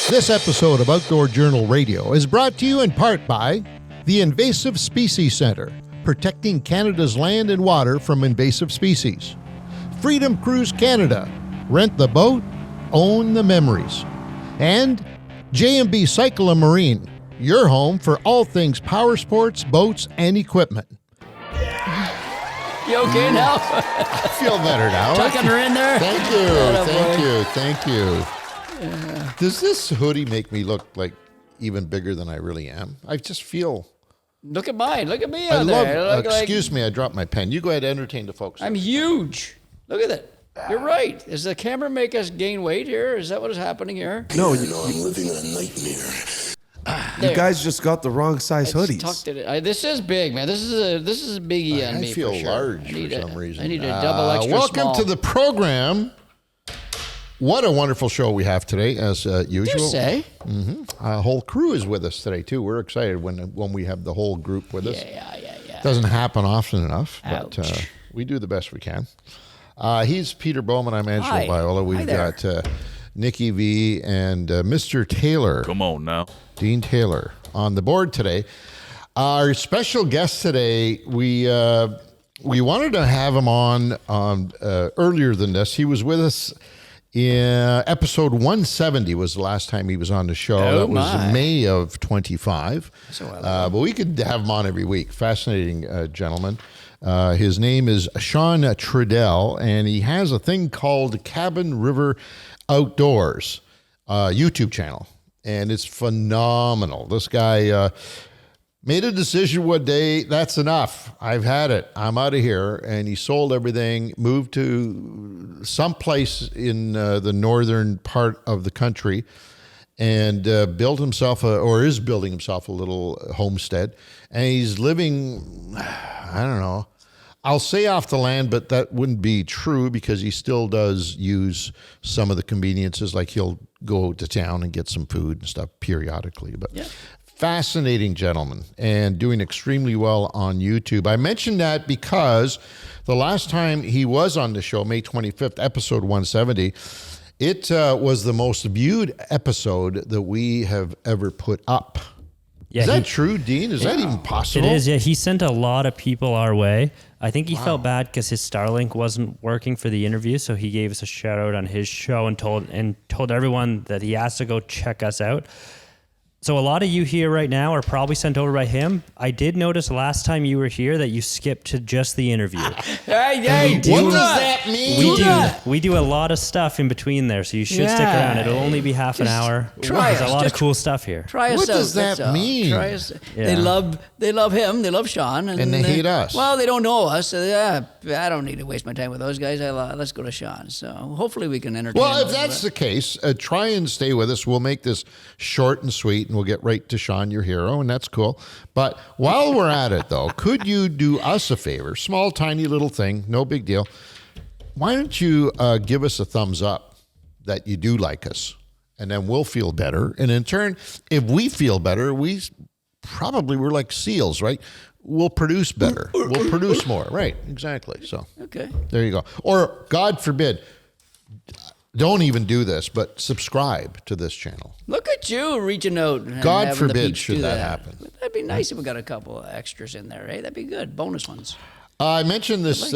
This episode of Outdoor Journal Radio is brought to you in part by the Invasive Species Centre, protecting Canada's land and water from invasive species. Freedom Cruise Canada, rent the boat, own the memories. And J&B Cycle and Marine, your home for all things power sports, boats, and equipment. You okay now? I feel better now. Tucking her in there. Thank you. Yeah. Does this hoodie make me look like even bigger than I really am? I just feel... Look at mine. Look at me out there. Excuse me, I dropped my pen. You go ahead and entertain the folks. I'm huge. Look at it. You're right. Does the camera make us gain weight here? Is that what is happening here? No, I'm living in a nightmare. You guys just got the wrong size hoodies. This is big, man. This is a biggie on me. I feel for sure. large for some reason. I need a double extra welcome small. to the program. What a wonderful show we have today, as usual. Did you say? Mm-hmm. A whole crew is with us today too. We're excited when we have the whole group with us. Yeah. Doesn't happen often enough, Ouch. but we do the best we can. He's Peter Bowman. I'm Angelo Hi. Viola. We've got Nikki V and Mr. Taylor. Come on now. Dean Taylor on the board today. Our special guest today, we wanted to have him on earlier than this. He was with us in episode 170 was the last time he was on the show. That was May of 25. But we could have him on every week. Fascinating gentleman. His name is Shawn Trudel, and he has a thing called Cabin River Outdoors YouTube channel, and it's phenomenal. This guy made a decision one day, that's enough. I've had it. I'm out of here. And he sold everything, moved to someplace in the northern part of the country, and built himself is building himself a little homestead. And he's living, I don't know, I'll say off the land, but that wouldn't be true because he still does use some of the conveniences, like he'll go to town and get some food and stuff periodically. But fascinating gentleman and doing extremely well on YouTube. I mentioned that because the last time he was on the show, May 25th, episode 170, it was the most viewed episode that we have ever put up. Yeah, is that true, Dean? Is that even possible? It is, yeah. He sent a lot of people our way. I think he felt bad because his Starlink wasn't working for the interview, so he gave us a shout out on his show and told everyone that he has to go check us out. So a lot of you here right now are probably sent over by him. I did notice last time you were here that you skipped to just the interview. Hey, what does that mean? We do a lot of stuff in between there, so you should stick around. It'll only be half an hour. There's a lot of cool stuff here. Try us what out. Does that mean? Try us. They love him. They love Sean, and they hate us. Well, they don't know us. So I don't need to waste my time with those guys. Let's go to Sean. So hopefully we can entertain. Well, if that's the case, try and stay with us. We'll make this short and sweet, and we'll get right to Sean, your hero, and that's cool. But while we're at it, though, could you do us a favor? Small, tiny little thing, no big deal. Why don't you give us a thumbs up that you do like us, and then we'll feel better. And in turn, if we feel better, we're like seals, right? We'll produce better. We'll produce more. Right, exactly. So there you go. Or, God forbid, don't even do this, but subscribe to this channel. Look at you reaching out. And God forbid should that happen. That'd be nice if we got a couple of extras in there, eh? That'd be good. Bonus ones. I mentioned this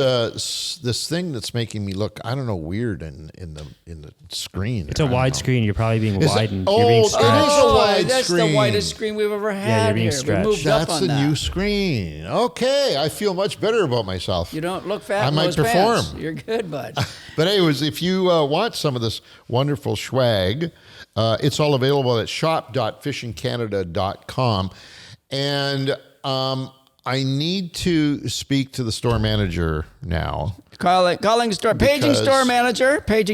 this thing that's making me look, I don't know, weird in the screen. It's a wide screen. You're probably being widened. You're being stretched. It is a wide That's screen. That's the widest screen we've ever had. Yeah, you're being here. stretched. We moved That's up on the new screen. Okay, I feel much better about myself. You don't look fat. I in might those perform. Pants. You're good, bud. But anyways, if you want some of this wonderful swag, it's all available at shop.fishingcanada.com. And I need to speak to the store manager now. Paging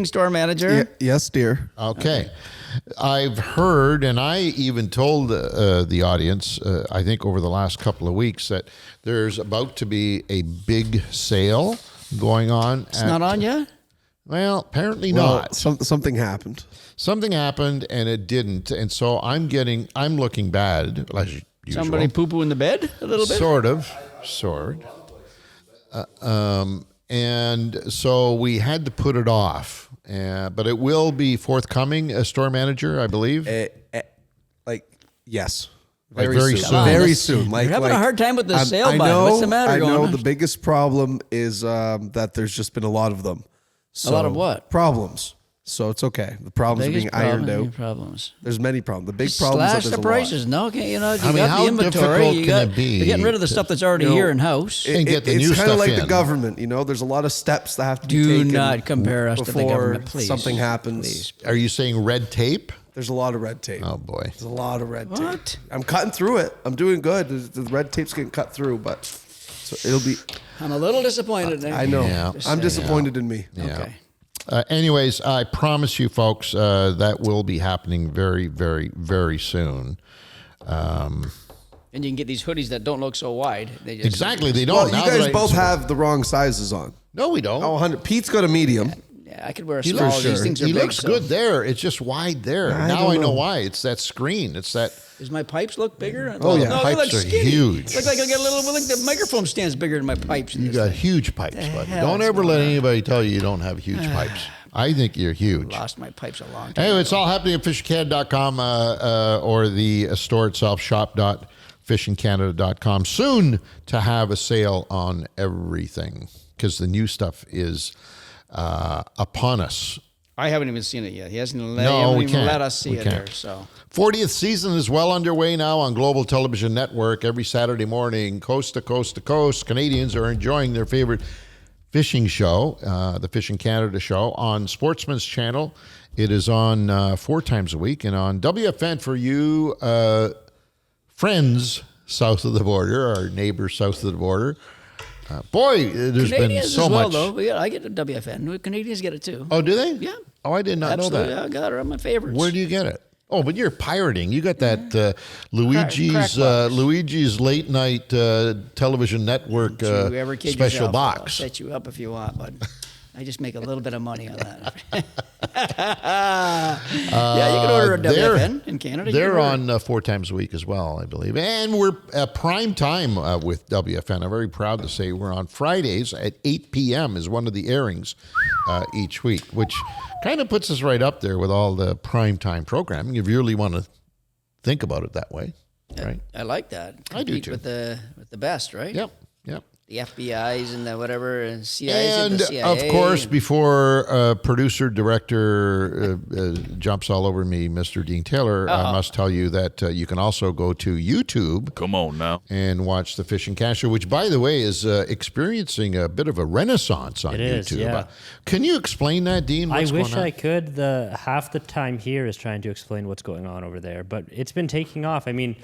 store manager. Yes, dear. Okay. I've heard, and I even told the audience, I think over the last couple of weeks, that there's about to be a big sale going on. It's not on yet? Well, apparently not. Something happened. Something happened and it didn't. And so I'm looking bad, as usual. Somebody poo-poo in the bed a little bit? Sort of. And so we had to put it off. but it will be forthcoming. A store manager, I believe. Yes. Very soon. Very soon. You're having a hard time with the sale button. What's the matter? I know. going on? The biggest problem is that there's just been a lot of them. So, a lot of what? Problems. So it's okay. The problems are being ironed out. Problems. There's many problems. The big problem is Slash that the prices. No, okay, you got how the inventory. difficult You can got, it be you're getting rid of the stuff that's already here in house. And get the new it's kind stuff of like in. the government. There's a lot of steps that have to be Do taken. not compare us to the before government, please. something happens. Are you saying red tape? There's a lot of red tape. Oh boy, There's a lot of red tape. What? I'm cutting through it. I'm doing good. The red tape's getting cut through, but so it'll be. I'm a little disappointed. I know. Yeah. I'm disappointed in me. Yeah. Okay. Anyways, I promise you, folks, that will be happening very, very, very soon. And you can get these hoodies that don't look so wide. They just, Exactly, they don't. Well, Now you guys that both have the wrong sizes on. No, we don't. Oh, 100. Pete's got a medium. Yeah, I could wear a He small. looks, These things are he big. looks good there. It's just wide there. I Now don't I know know. why. It's that screen. It's that. Does my pipes look bigger? Oh, yeah. No, they Pipes look are skinny. huge. Look like I get a little. Look, the microphone stand's bigger than my pipes. In You this got thing. huge pipes, buddy. hell Don't is ever let going on? anybody tell you don't have huge pipes. I think you're huge. Lost my pipes a long time. Anyway, it's all happening at fishingcanada.com or the store itself, shop.fishingcanada.com. Soon to have a sale on everything because the new stuff is upon us. I haven't even seen it yet. He hasn't No, even we can't. let us see We it can't. there. So 40th season is well underway now on Global Television Network. Every Saturday morning, coast to coast to coast, Canadians are enjoying their favorite fishing show, the Fishing Canada show, on Sportsman's Channel. It is on 4 times a week. And on WFN for you, friends south of the border, our neighbors south of the border. Boy, there's been Canadians so as well, much. though. I get the WFN. Canadians get it too. Oh, do they? Yeah. Oh, I did not Absolutely. know that. I got it. I'm my favorites. Where do you get it? Oh, but you're pirating. You got that Luigi's Crack box. Luigi's late night television network You ever kid special yourself? I'll box. set you up if you want, bud. I just make a little bit of money on that. Yeah, you can order a WFN in Canada. They're on 4 times a week as well, I believe. And we're prime time with WFN. I'm very proud to say we're on Fridays at 8 p.m. is one of the airings each week, which kind of puts us right up there with all the prime time programming, if you really want to think about it that way, right? I like that. I do Compete too. with the best, right? Yep. The FBI's and the whatever and CIA's and And the CIA. of course, before producer director jumps all over me, Mr. Dean Taylor, I must tell you that you can also go to YouTube. Come on now. And watch the Fishing Cash Show, which, by the way, is experiencing a bit of a renaissance on It is, YouTube. yeah. Can you explain that, Dean? I What's wish going on? I could. The half the time here is trying to explain what's going on over there, but it's been taking off. I mean,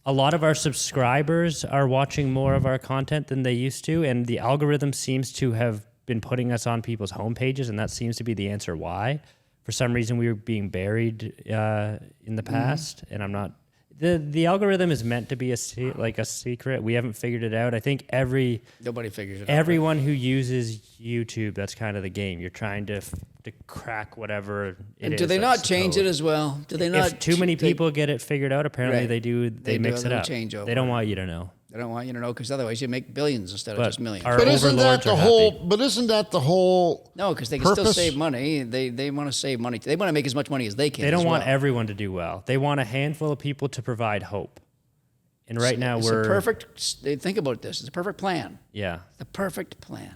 a lot of our subscribers are watching more of our content than they used to, and the algorithm seems to have been putting us on people's homepages, and that seems to be the answer why. For some reason, we were being buried in the past, and I'm not. The algorithm is meant to be a secret. We haven't figured it out. I think Nobody figures it out. everyone who uses YouTube, that's kind of the game. You're trying to crack whatever it And is. do they that's not change the it code. as well? Do they not? If too many they- people get it figured out, apparently Right. they do. They do mix a it little up. changeover. They don't want you to know. They don't want you to know because otherwise you make billions instead of But just millions. our But isn't that overlords the are whole? happy. But isn't that the whole? No, because they can still purpose? save money. They want to save money. They want to make as much money as they can. They don't as want well. everyone to do well. They want a handful of people to provide hope. And right now It's we're a perfect. They think about this. It's a perfect plan. yeah. The perfect plan.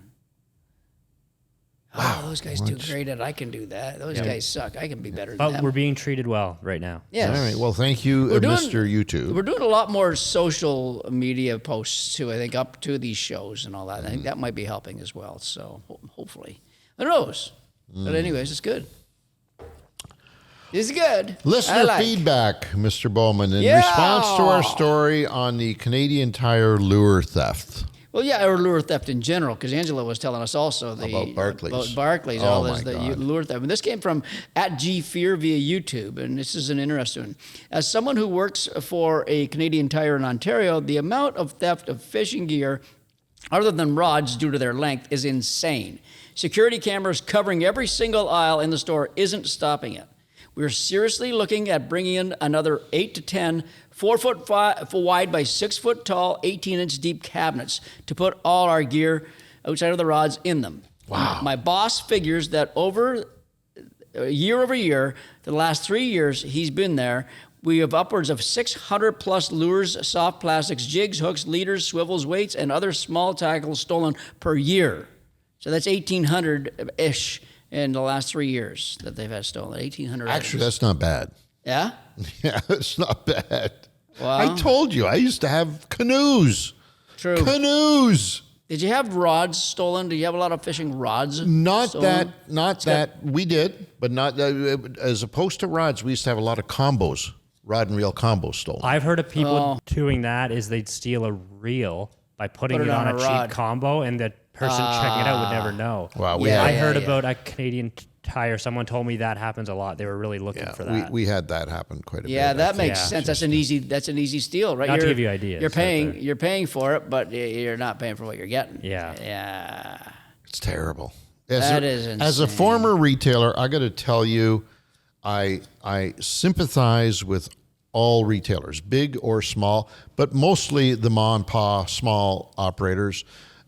Wow, those guys do great at it. I can do that. Those guys suck. I can be better than But them. we're being treated well right now. Yes. All right. Well, thank you, We're doing- Mr. YouTube. We're doing a lot more social media posts too. I think up to these shows and all that. I think that might be helping as well. So hopefully, who knows? But anyways, it's good. It's good. I Listener like. feedback, Mr. Bowman, in Yeah. response to our story on the Canadian Tire lure theft. Well, yeah, or lure theft in general, because Angela was telling us also About Barclays. About Barclays, Oh, all my this the God. lure theft. And this came from @GFear via YouTube, and this is an interesting one. As someone who works for a Canadian Tire in Ontario, the amount of theft of fishing gear, other than rods due to their length, is insane. Security cameras covering every single aisle in the store isn't stopping it. We're seriously looking at bringing in another 8 to 10 4-foot wide by 6-foot tall, 18-inch deep cabinets to put all our gear outside of the rods in them. Wow. My boss figures that over year over year, the last 3 years he's been there, we have upwards of 600 plus lures, soft plastics, jigs, hooks, leaders, swivels, weights, and other small tackles stolen per year. So that's 1,800-ish in the last 3 years that they've had stolen. 1,800. Actually, that's not bad. Yeah? Yeah, it's not bad. Wow. I told you, I used to have canoes. True. Canoes. Did you have rods stolen? Do you have a lot of fishing rods? Not stolen? that we did, but not as opposed to rods. We used to have a lot of combos, rod and reel combos stolen. I've heard of people doing that is they'd steal a reel by putting Put it it on on a a cheap rod. combo, and the person checking it out would never know. Wow, I heard about a Canadian Tire. Someone told me that happens a lot. They were really looking for that. we had that happen quite a bit. Yeah, that makes Yeah. sense. That's an easy steal, right? Not to give you ideas You're out there. paying for it, but you're not paying for what you're getting. Yeah. Yeah. It's terrible. That is As a insane. former retailer, I got to tell you, I sympathize with all retailers, big or small, but mostly the ma and pa small operators,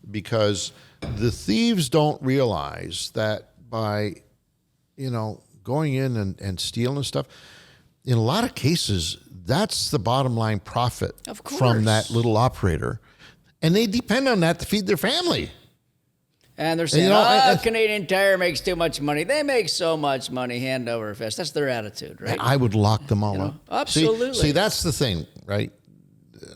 because the thieves don't realize that by, going in and stealing stuff, in a lot of cases, that's the bottom line profit Of course. from that little operator. And they depend on that to feed their family. And they're saying, I- Canadian Tire makes too much money. They make so much money, hand over fist. That's their attitude, right? I would lock them all up. absolutely. See, that's the thing, right?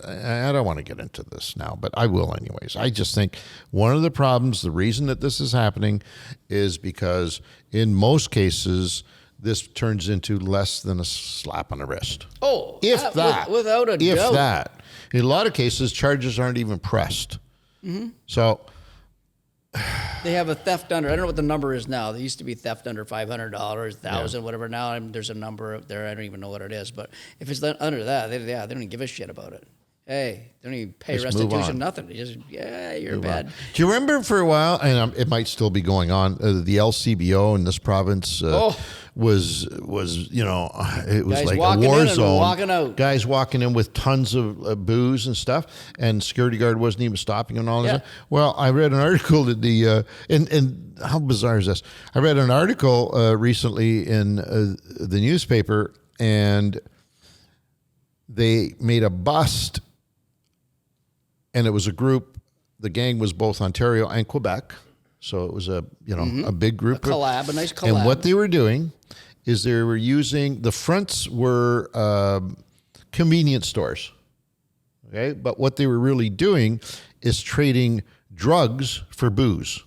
I don't want to get into this now, but I will anyways. I just think one of the problems, the reason that this is happening is because in most cases, this turns into less than a slap on the wrist. Oh, If that. without a If doubt. that. In a lot of cases, charges aren't even pressed. Mm-hmm. So They have a theft under. I don't know what the number is now. There used to be theft under $500, $1,000, whatever. Now there's a number up there. I don't even know what it is. But if it's under that, they don't even give a shit about it. Hey, they don't even pay Just move restitution, on. nothing. They just, you're bad. do you remember for a while, and it might still be going on, the LCBO in this province was it was Guys like a walking war in and zone. walking out. Guys walking in with tons of booze and stuff, and security guard wasn't even stopping and all this. Yeah. Stuff. Well, I read an article that and how bizarre is this? I read an article recently in the newspaper, and they made a bust. And it was a group. The gang was both Ontario and Quebec, so it was a big group. A nice collab. And what they were doing is they were using the fronts were convenience stores. Okay, but what they were really doing is trading drugs for booze.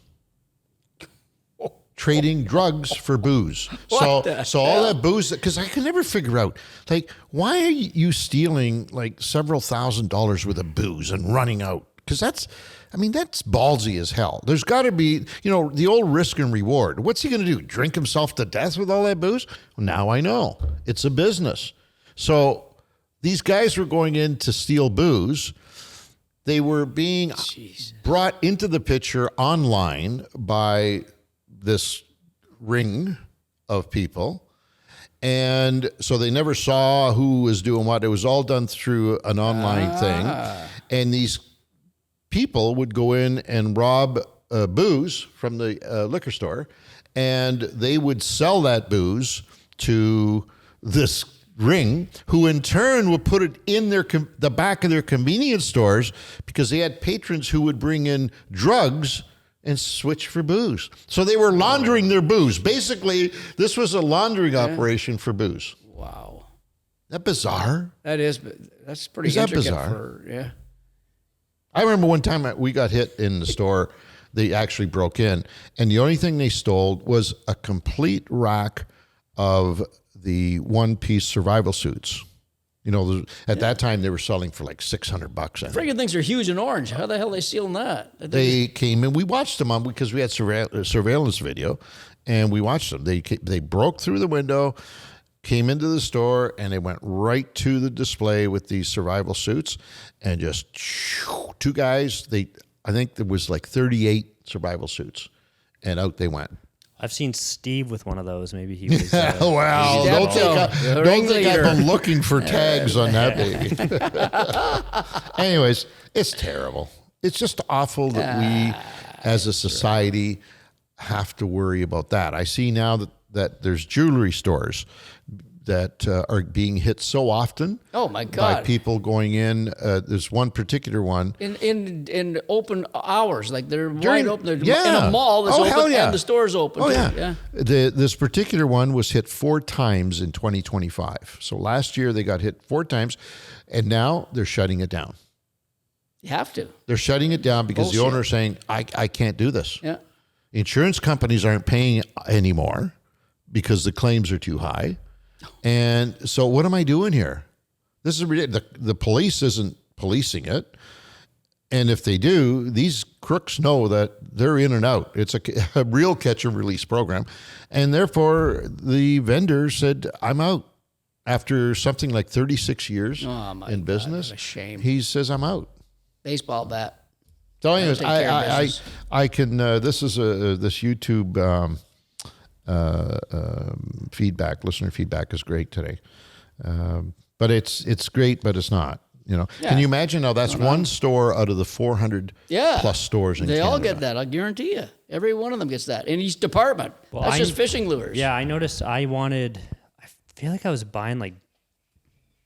Trading drugs for booze. So all that booze, because I can never figure out, like, why are you stealing like several $1,000s worth of booze and running out? Because that's ballsy as hell. There's got to be, the old risk and reward. What's he going to do? Drink himself to death with all that booze? Well, now I know. It's a business. So these guys were going in to steal booze. They were being brought into the picture online by this ring of people. And so they never saw who was doing what. It was all done through an online thing. And these people would go in and rob booze from the liquor store, and they would sell that booze to this ring, who in turn would put it in the back of their convenience stores, because they had patrons who would bring in drugs and switch for booze. So they were laundering their booze. Basically, this was a laundering operation for booze. Wow. Isn't that bizarre? That's pretty Is that intricate. bizarre? I remember one time we got hit in the store. They actually broke in, and the only thing they stole was a complete rack of the one-piece survival suits. At that time they were selling for like $600. Friggin' things are huge and orange. How the hell are they stealing that? They came in. We watched them because we had surveillance video, and we watched them. They broke through the window, came into the store, and they went right to the display with these survival suits, and just two guys. I think there was like 38 survival suits, and out they went. I've seen Steve with one of those. Maybe he was. Wow! Don't think I've been looking for tags on that baby. Anyways, it's terrible. It's just awful that we, as a society, have to worry about that. I see now that that there's jewelry stores that are being hit so often. Oh my God! By people going in. There's one particular one in open hours, like they're during, wide open. They're in a mall that's open and the store's open. Oh too. yeah. This particular one was hit 4 times in 2025. So last year they got hit 4 times, and now they're shutting it down. You have to. They're shutting it down because the owner is saying, I can't do this. Yeah. Insurance companies aren't paying anymore because the claims are too high. And so what am I doing here? This is ridiculous. The police isn't policing it. And if they do, these crooks know that they're in and out. It's a real catch and release program. And therefore, the vendor said, I'm out. After something like 36 years in business, what a shame. He says, I'm out. Baseball bat. So anyways, I can, this is this YouTube feedback, listener feedback is great today. But it's great, but it's not. Yeah. Can you imagine how that's one store out of the 400 plus stores in Canada? They all get that, I guarantee you. Every one of them gets that in each department. Well, that's just fishing lures. Yeah, I noticed I feel like I was buying like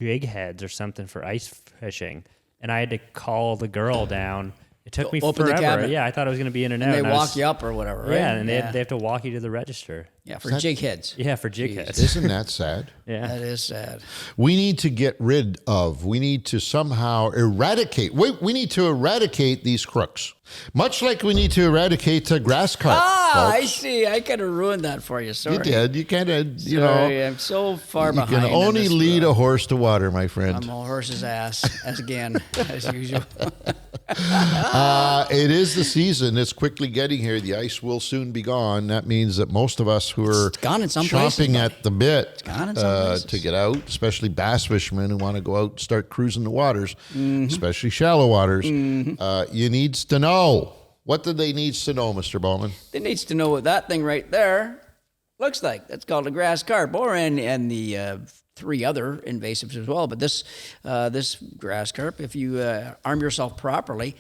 jig heads or something for ice fishing, and I had to call the girl down. It took me forever. Yeah, I thought it was going to be in and out. And they walk you up or whatever, right? Yeah, and they have to walk you to the register. Yeah, for jig heads. Yeah, for jig heads. Isn't that sad? Yeah. That is sad. We need to somehow eradicate. We need to eradicate these crooks. Much like we need to eradicate the grass carp. I folks. see. I kind of ruined that for you. Sorry. You did. You kind of, I'm so far behind. You can only lead a horse to water, my friend. I'm a horse's ass, as usual. It is the season. It's quickly getting here. The ice will soon be gone. That means that most of us who are chomping at the bit to get out, especially bass fishermen who want to go out and start cruising the waters, especially shallow waters, you needs to know. What do they needs to know, Mr. Bowman? They needs to know what that thing right there looks like. That's called a grass carp, and the 3 other invasives as well. But this grass carp, if you arm yourself properly,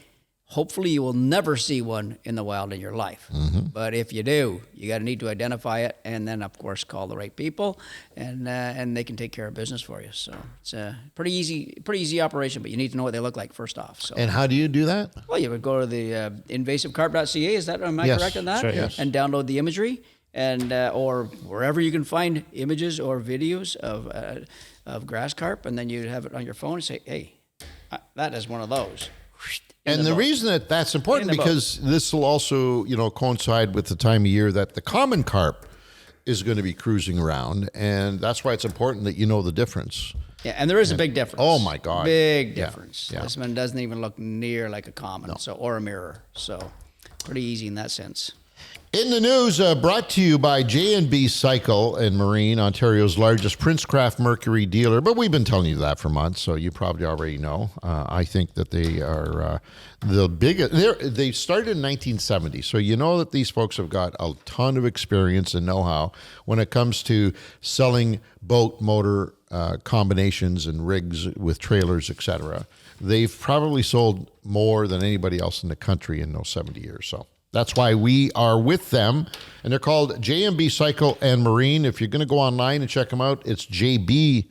hopefully you will never see one in the wild in your life. But if you do, you got to need to identify it, and then of course call the right people, and they can take care of business for you. So it's a pretty easy operation, but you need to know what they look like first off. So. And how do you do that? Well, you would go to the invasivecarp.ca. Am I correct on that? Sure, yes. And download the imagery, and or wherever you can find images or videos of grass carp, and then you have it on your phone and say, "Hey, that is one of those." And the reason that's important because this will also, coincide with the time of year that the common carp is going to be cruising around, and that's why it's important that you know the difference. Yeah, and there is a big difference. Oh my God, big difference. Yeah. This one doesn't even look near like a common, or a mirror. So pretty easy in that sense. In the news, brought to you by J&B Cycle and Marine, Ontario's largest Princecraft Mercury dealer. But we've been telling you that for months, so you probably already know. I think that they are the biggest. They started in 1970, so you know that these folks have got a ton of experience and know-how when it comes to selling boat motor combinations and rigs with trailers, etc. They've probably sold more than anybody else in the country in those 70 years. So. That's why we are with them, and they're called J&B Cycle and Marine. If you're going to go online and check them out, it's jbcycle.com.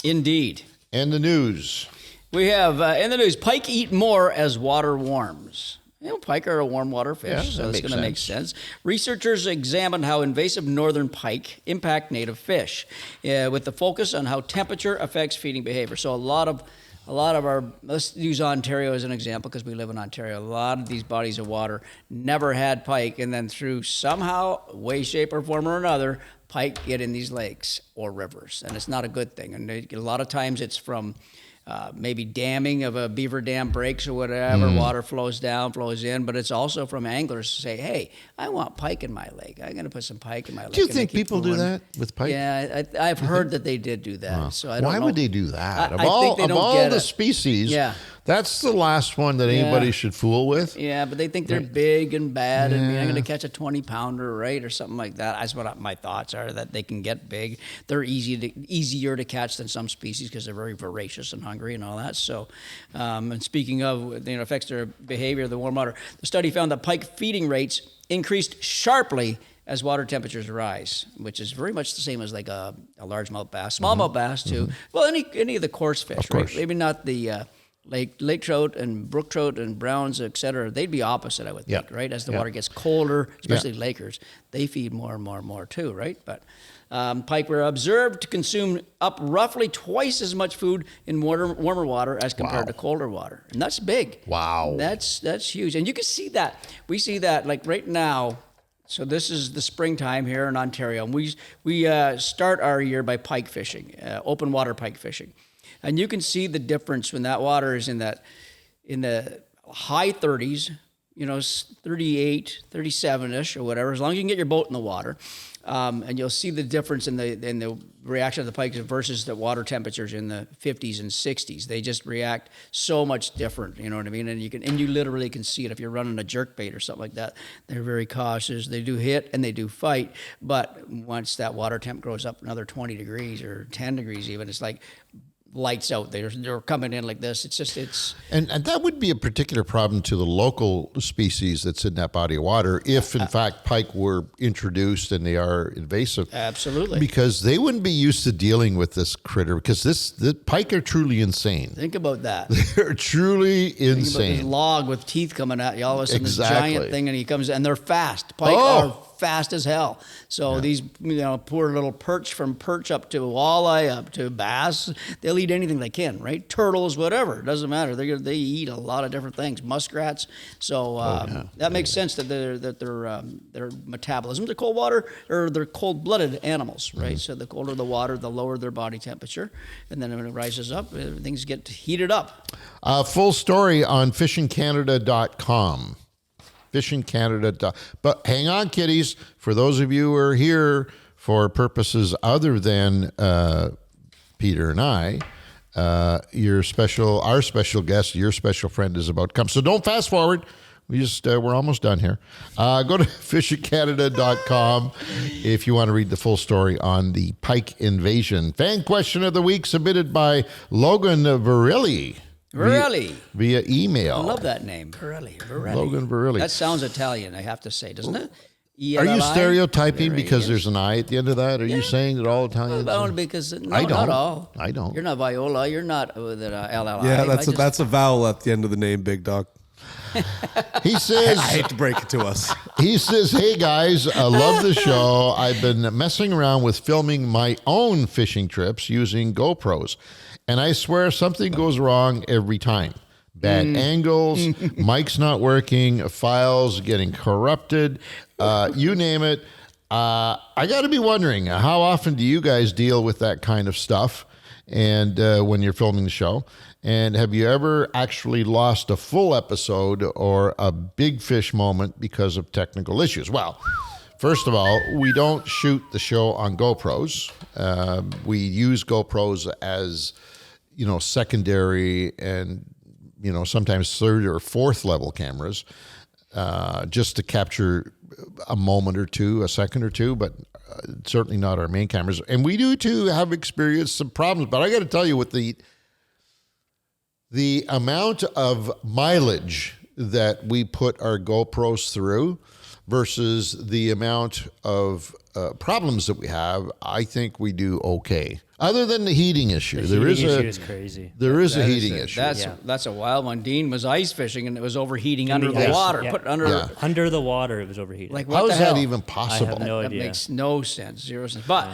Indeed. And the news. We have, in the news, pike eat more as water warms. Pike are a warm water fish, so it's going to make sense. Researchers examined how invasive northern pike impact native fish, with the focus on how temperature affects feeding behavior. So a lot of our, let's use Ontario as an example because we live in Ontario. A lot of these bodies of water never had pike, and then through somehow, way, shape, or form or another, pike get in these lakes or rivers, and it's not a good thing. And a lot of times it's from maybe damming of a beaver dam breaks or whatever, water flows down, flows in, but it's also from anglers to say, hey, I want pike in my lake. I'm going to put some pike in my lake. Do you think people do that with pike? Yeah, I've heard that they did do that. So I don't know. Why would they do that? I think they don't of all get the it. species That's the last one that anybody should fool with. Yeah, but they think they're big and bad, and I'm going to catch a 20-pounder, right, or something like that. That's what my thoughts are, that they can get big. They're easier to catch than some species because they're very voracious and hungry and all that. So, and speaking of, it affects their behavior, the warm water. The study found that pike feeding rates increased sharply as water temperatures rise, which is very much the same as like a largemouth bass, smallmouth bass too. Well, any of the coarse fish, right? Maybe not the lake trout and brook trout and browns, et cetera. They'd be opposite, I would think, right? As the water gets colder, especially lakers, they feed more and more and more too, right? But pike were observed to consume up roughly twice as much food in warmer water as compared to colder water, and that's big. Wow, that's huge, and you can see that. We see that like right now. So this is the springtime here in Ontario, and we start our year by pike fishing, open water pike fishing. And you can see the difference when that water is in the high 30s, 38, 37-ish or whatever, as long as you can get your boat in the water. And you'll see the difference in the reaction of the pike versus the water temperatures in the 50s and 60s. They just react so much different, you know what I mean? And you literally can see it if you're running a jerkbait or something like that. They're very cautious. They do hit and they do fight, but once that water temp goes up another 20 degrees or 10 degrees even, it's like lights out. They're coming in like this. And that would be a particular problem to the local species that's in that body of water if in fact pike were introduced and they are invasive. Absolutely. Because they wouldn't be used to dealing with this critter, because the pike are truly insane. Think about that. They're truly insane. Think about this log with teeth coming at you all of a sudden, this giant thing, and he comes, and they're fast. Pike are fast as hell. So these poor little perch, from perch up to walleye up to bass, they'll eat anything they can, right? Turtles, whatever, it doesn't matter. They eat a lot of different things, muskrats. So that makes sense that their metabolism, they're cold water, or they're cold-blooded animals, right? So the colder the water, the lower their body temperature, and then when it rises up, things get heated up. Full story on fishingcanada.com. But hang on, kiddies. For those of you who are here for purposes other than Peter and I, our special guest, your special friend is about to come. So don't fast forward. We're almost done here. Go to fishingcanada.com if you want to read the full story on the pike invasion. Fan question of the week submitted by Logan Virilli. Via email. I love that name, Virilli. Logan Virilli. That sounds Italian, I have to say, doesn't it? Are you stereotyping because there's an I at the end of that? Are you saying that all Italians? Well, because not all. I don't. You're not Viola. You're not with an LLI. Yeah, that's a vowel at the end of the name, Big Dog. He says, I hate to break it to us. He says, hey guys, I love the show. I've been messing around with filming my own fishing trips using GoPros, and I swear something goes wrong every time. Bad angles, mic's not working, files getting corrupted, you name it. I got to be wondering, how often do you guys deal with that kind of stuff and when you're filming the show? And have you ever actually lost a full episode or a big fish moment because of technical issues? Well, first of all, we don't shoot the show on GoPros. We use GoPros as, secondary and, sometimes third or fourth level cameras, just to capture a moment or two, a second or two, but certainly not our main cameras. And we do too have experienced some problems, but I got to tell you, with the amount of mileage that we put our GoPros through versus the amount of problems that we have, I think we do okay. Other than the heating issue, The heating issue is crazy. There is a heating issue. That's a wild one. Dean was ice fishing and it was overheating under the water. Yeah. Under the water, it was overheating. Like, what How the is hell? that even possible? I have no That idea. makes no sense, zero sense. But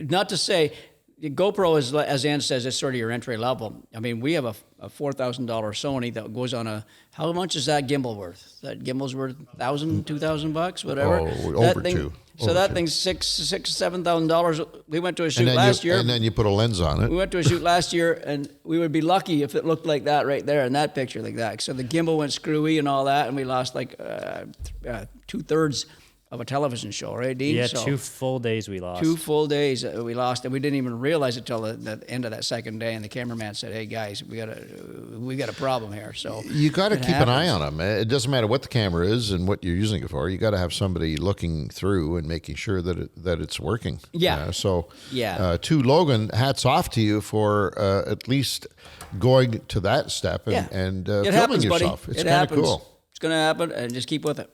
not to say, GoPro is, as Ann says, it's sort of your entry level. I mean, we have a $4,000 Sony that goes on how much is that gimbal worth? That gimbal's worth $1,000, $2,000, whatever. Over two. So that thing's $7,000. We went to a shoot last year. And then you put a lens on it. We went to a shoot last year, and we would be lucky if it looked like that right there in that picture like that. So the gimbal went screwy and all that, and we lost like 2/3 of a television show, right, Dean? Yeah, So 2 full days we lost. 2 full days we lost, and we didn't even realize it till the end of that second day. And the cameraman said, "Hey guys, we got a problem here." So You got to it keep an eye happens. on them. It doesn't matter what the camera is and what you're using it for. You got to have somebody looking through and making sure that it's working. Yeah. To Logan, hats off to you for at least going to that step and It filming happens, yourself. buddy. It's It kind of happens. cool. It's going to happen, and just keep with it.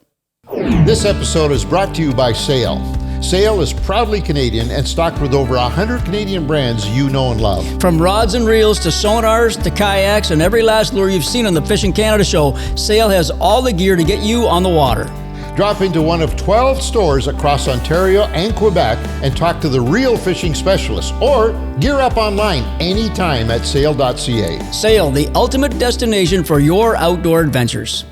This episode is brought to you by Sail. Sail is proudly Canadian and stocked with over 100 Canadian brands you know and love. From rods and reels to sonars to kayaks and every last lure you've seen on the Fishing Canada show, Sail has all the gear to get you on the water. Drop into one of 12 stores across Ontario and Quebec and talk to the real fishing specialists, or gear up online anytime at sail.ca. Sail, the ultimate destination for your outdoor adventures.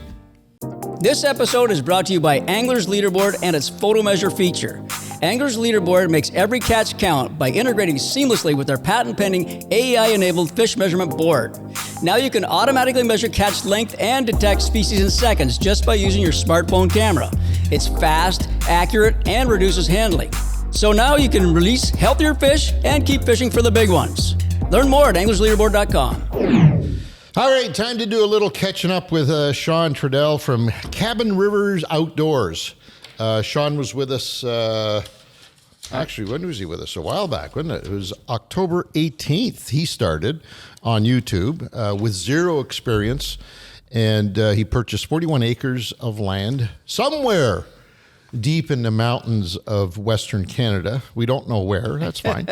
This episode is brought to you by Angler's Leaderboard and its photo measure feature. Angler's Leaderboard makes every catch count by integrating seamlessly with their patent-pending AI-enabled fish measurement board. Now you can automatically measure catch length and detect species in seconds just by using your smartphone camera. It's fast, accurate, and reduces handling. So now you can release healthier fish and keep fishing for the big ones. Learn more at anglersleaderboard.com. All right, time to do a little catching up with Shawn Trudel from Cabin Rivers Outdoors. Shawn was with us, actually, when was he with us? A while back, wasn't it? It was October 18th. He started on YouTube with zero experience, and he purchased 41 acres of land somewhere deep in the mountains of Western Canada. We don't know where. That's fine.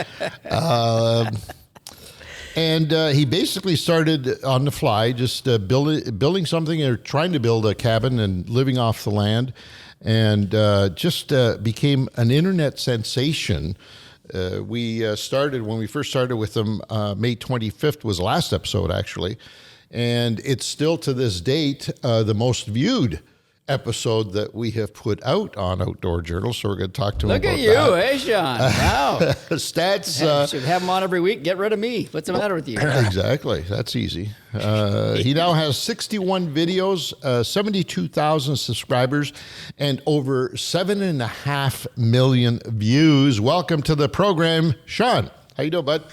And he basically started on the fly, just building something or trying to build a cabin and living off the land, and just became an internet sensation. We started, when we first started with him, May 25th was the last episode, actually. And it's still to this date the most viewed episode that we have put out on Outdoor Journal. So we're going to talk to him Look about at you, that. hey, Sean. Wow. Stats. Should have him on every week. Get rid of me. What's the matter with you? Exactly. That's easy. He now has 61 videos, 72,000 subscribers, and over 7.5 million views. Welcome to the program, Sean. How you doing, bud?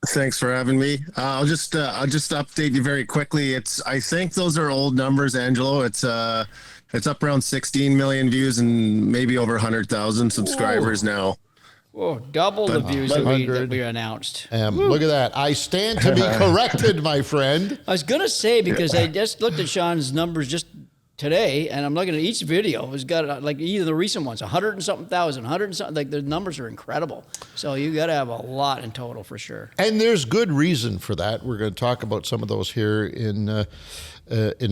Thanks for having me. I'll just update you very quickly. I think those are old numbers, Angelo. It's up around 16 million views and maybe over 100,000 subscribers now. Whoa, double the views that we announced. Look at that. I stand to be corrected, my friend. I was going to say, because I just looked at Sean's numbers just today, and I'm looking at each video. It's got, like, either the recent ones, 100 and something thousand, 100 and something. Like, the numbers are incredible. So you got to have a lot in total for sure. And there's good reason for that. We're going to talk about some of those here in the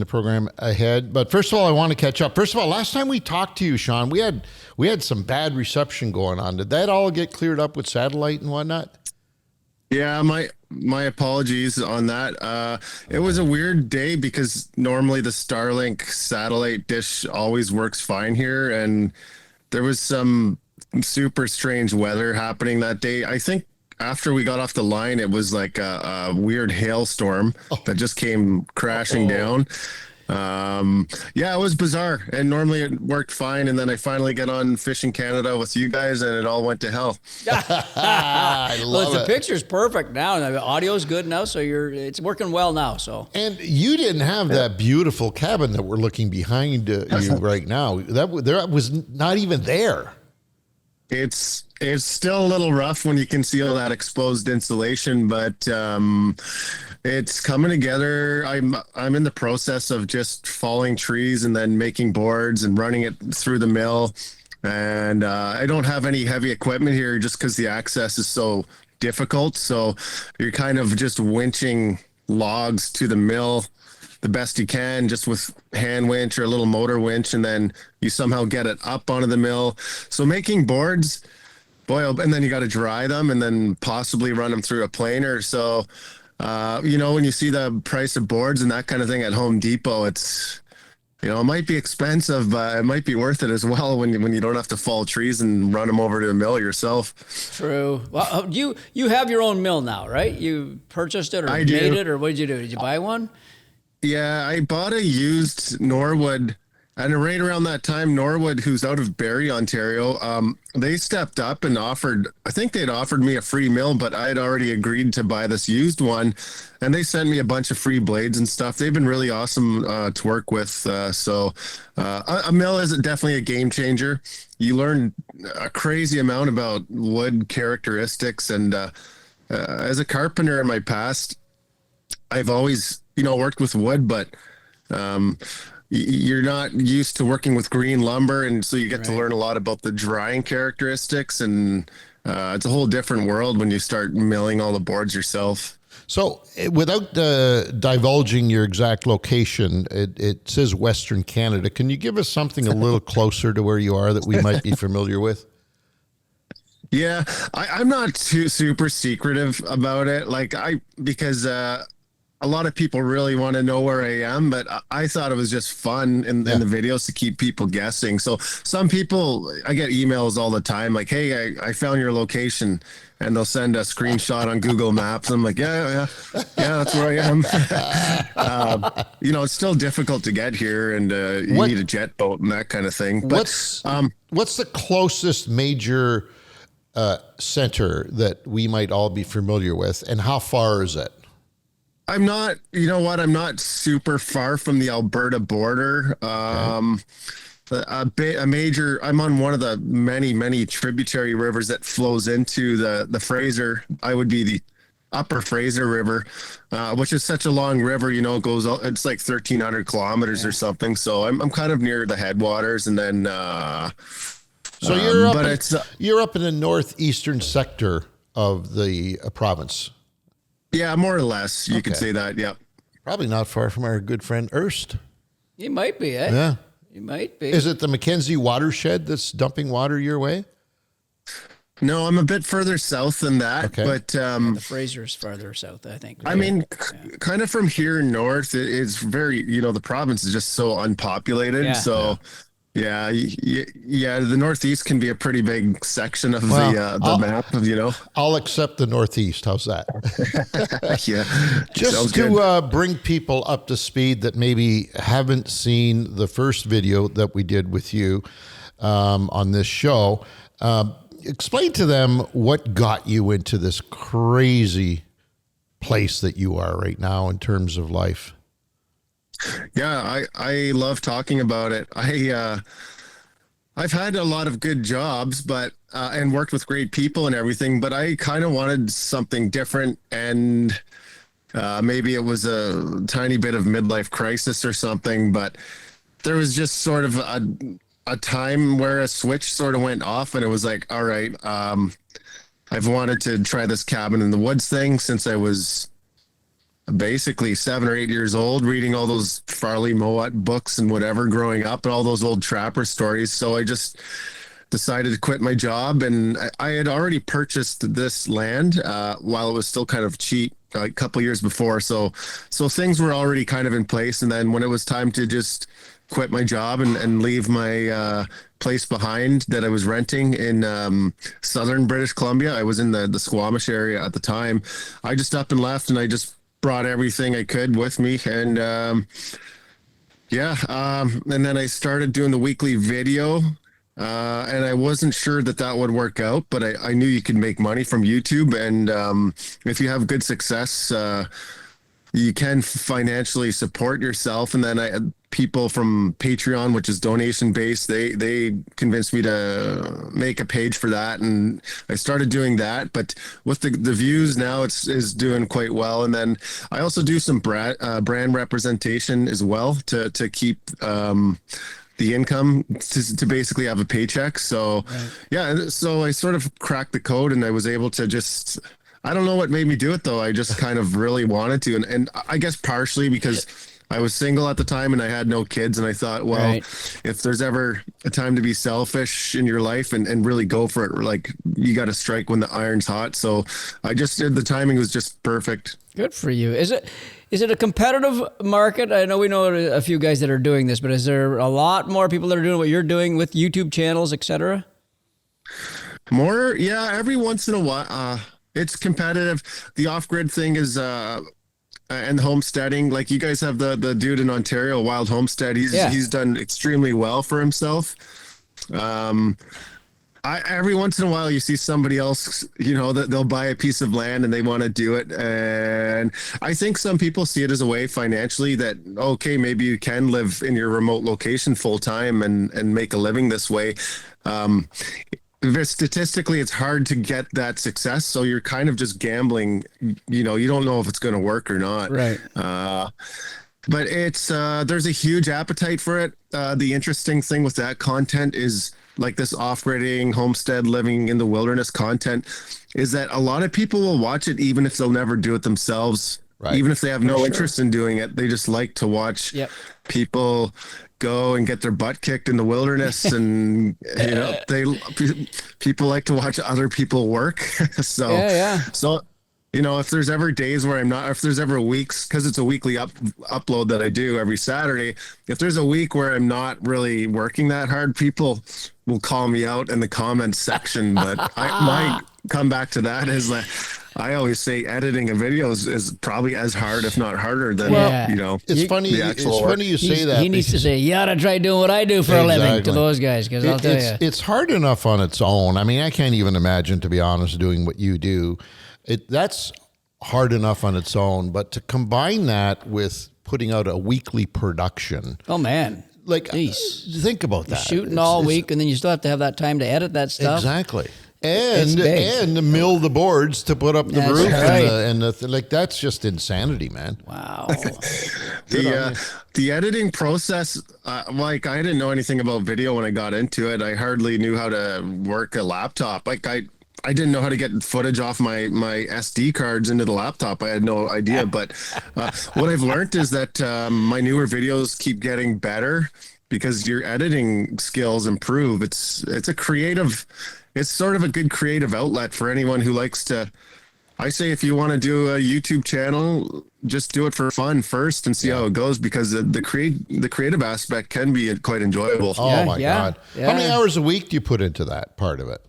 program ahead. But first of all, I want to catch up. First of all, last time we talked to you, Sean, we had some bad reception going on. Did that all get cleared up with satellite and whatnot? Yeah, my apologies on that. It was a weird day because normally the Starlink satellite dish always works fine here, and there was some super strange weather happening that day. I think after we got off the line, it was like a weird hailstorm that just came crashing down. Yeah, it was bizarre, and normally it worked fine, and then I finally get on Fishing Canada with you guys, and it all went to hell. I love The it. picture's perfect now. The audio's good now, so it's working well now. So And you didn't have that beautiful cabin that we're looking behind you right now. That was not even there. It's still a little rough when you can see all that exposed insulation, but it's coming together. I'm in the process of just falling trees and then making boards and running it through the mill. And I don't have any heavy equipment here just because the access is so difficult. So you're kind of just winching logs to the mill the best you can, just with hand winch or a little motor winch, and then you somehow get it up onto the mill. So making boards, boy, and then you got to dry them and then possibly run them through a planer. So, when you see the price of boards and that kind of thing at Home Depot, it's, it might be expensive, but it might be worth it as well when you don't have to fall trees and run them over to a mill yourself. true. Well, you have your own mill now, right? You purchased it or I made do. it, or what did you do? Did you buy one? Yeah, I bought a used Norwood And right around that time, Norwood, who's out of Barrie, Ontario, they stepped up and offered, I think they'd offered me a free mill, but I had already agreed to buy this used one. And they sent me a bunch of free blades and stuff. They've been really awesome to work with. So a mill is definitely a game changer. You learn a crazy amount about wood characteristics. And as a carpenter in my past, I've always, worked with wood, but you're not used to working with green lumber, and so you get to learn a lot about the drying characteristics, and it's a whole different world when you start milling all the boards yourself. So without divulging your exact location, it says Western Canada. Can you give us something a little closer to where you are that we might be familiar with? Yeah, I'm not too super secretive about it, because a lot of people really want to know where I am, but I thought it was just fun in the videos to keep people guessing. So some people, I get emails all the time like, hey, I found your location, and they'll send a screenshot on Google Maps. I'm like, yeah, that's where I am. It's still difficult to get here, and you need a jet boat and that kind of thing. But what's the closest major center that we might all be familiar with, and how far is it? I'm not, I'm not super far from the Alberta border. I'm on one of the many tributary rivers that flows into the Fraser. I would be the upper Fraser River, which is such a long river, it goes, it's like 1,300 kilometers or something. So I'm kind of near the headwaters, and then, so you're up in the northeastern sector of the province. Yeah, more or less. You could say that. Yeah. Probably not far from our good friend Erst. He might be, eh? Yeah. He might be. Is it the Mackenzie watershed that's dumping water your way? No, I'm a bit further south than that, but the Fraser's farther south, I think. I mean, kind of from here north, it's very, the province is just so unpopulated. Yeah. So yeah, the Northeast can be a pretty big section of the map. I'll accept the Northeast. How's that? Yeah, just to bring people up to speed that maybe haven't seen the first video that we did with you on this show. Explain to them what got you into this crazy place that you are right now in terms of life. Yeah, I love talking about it. I've had a lot of good jobs, but and worked with great people and everything, but I kind of wanted something different, and maybe it was a tiny bit of midlife crisis or something, but there was just sort of a time where a switch sort of went off, and it was like, all right, I've wanted to try this cabin in the woods thing since I was basically 7 or 8 years old, reading all those Farley Mowat books and whatever growing up, and all those old trapper stories. So I just decided to quit my job, and I had already purchased this land while it was still kind of cheap, like a couple years before. So things were already kind of in place. And then when it was time to just quit my job and leave my place behind that I was renting in southern British Columbia, I was in the Squamish area at the time. I just up and left, and I just brought everything I could with me, and and then I started doing the weekly video, and I wasn't sure that would work out, but I knew you could make money from YouTube, and if you have good success, you can financially support yourself. And then I had people from Patreon, which is donation based. They convinced me to make a page for that, and I started doing that. But with the views now, is doing quite well. And then I also do some brand representation as well to keep the income to basically have a paycheck. So so I sort of cracked the code, and I was able to just. I don't know what made me do it, though. I just kind of really wanted to. And I guess partially because I was single at the time and I had no kids. And I thought, well, if there's ever a time to be selfish in your life and really go for it, like you got to strike when the iron's hot. So I just did, the timing was just perfect. Good for you. Is it a competitive market? I know we know a few guys that are doing this, but is there a lot more people that are doing what you're doing with YouTube channels, etc.? More, yeah. Every once in a while, it's competitive. The off-grid thing is and homesteading. Like you guys have the dude in Ontario, Wild Homestead. He's done extremely well for himself. Every once in a while you see somebody else, that they'll buy a piece of land and they want to do it. And I think some people see it as a way financially that, okay, maybe you can live in your remote location full time and make a living this way. Statistically, it's hard to get that success. So you're kind of just gambling, you don't know if it's going to work or not. Right. But it's, there's a huge appetite for it. The interesting thing with that content is, like this off-gridding, homestead, living in the wilderness content, is that a lot of people will watch it even if they'll never do it themselves. Right. Even if they have no interest in doing it, they just like to watch people go and get their butt kicked in the wilderness, and people like to watch other people work. So if there's ever days where if there's ever weeks, because it's a weekly upload that I do every Saturday, if there's a week where I'm not really working that hard, people will call me out in the comments section. But my comeback to that is that I always say editing a video is probably as hard, if not harder than, it's funny. It's funny you say that. He needs to say, you ought to try doing what I do for a living to those guys. Cause I'll tell you, it's hard enough on its own. I mean, I can't even imagine, to be honest, doing what you do. That's hard enough on its own, but to combine that with putting out a weekly production. Oh man. Think about that. You're shooting all week, and then you still have to have that time to edit that stuff. Exactly. And mill the boards to put up the roof and that's just insanity, man. Wow. The editing process, I didn't know anything about video when I got into it. I hardly knew how to work a laptop. I didn't know how to get footage off my SD cards into the laptop. I had no idea. But what I've learned is that my newer videos keep getting better because your editing skills improve. It's sort of a good creative outlet for anyone who likes to. I say if you want to do a YouTube channel, just do it for fun first and see how it goes, because the creative aspect can be quite enjoyable. Oh my God. Yeah. How many hours a week do you put into that part of it?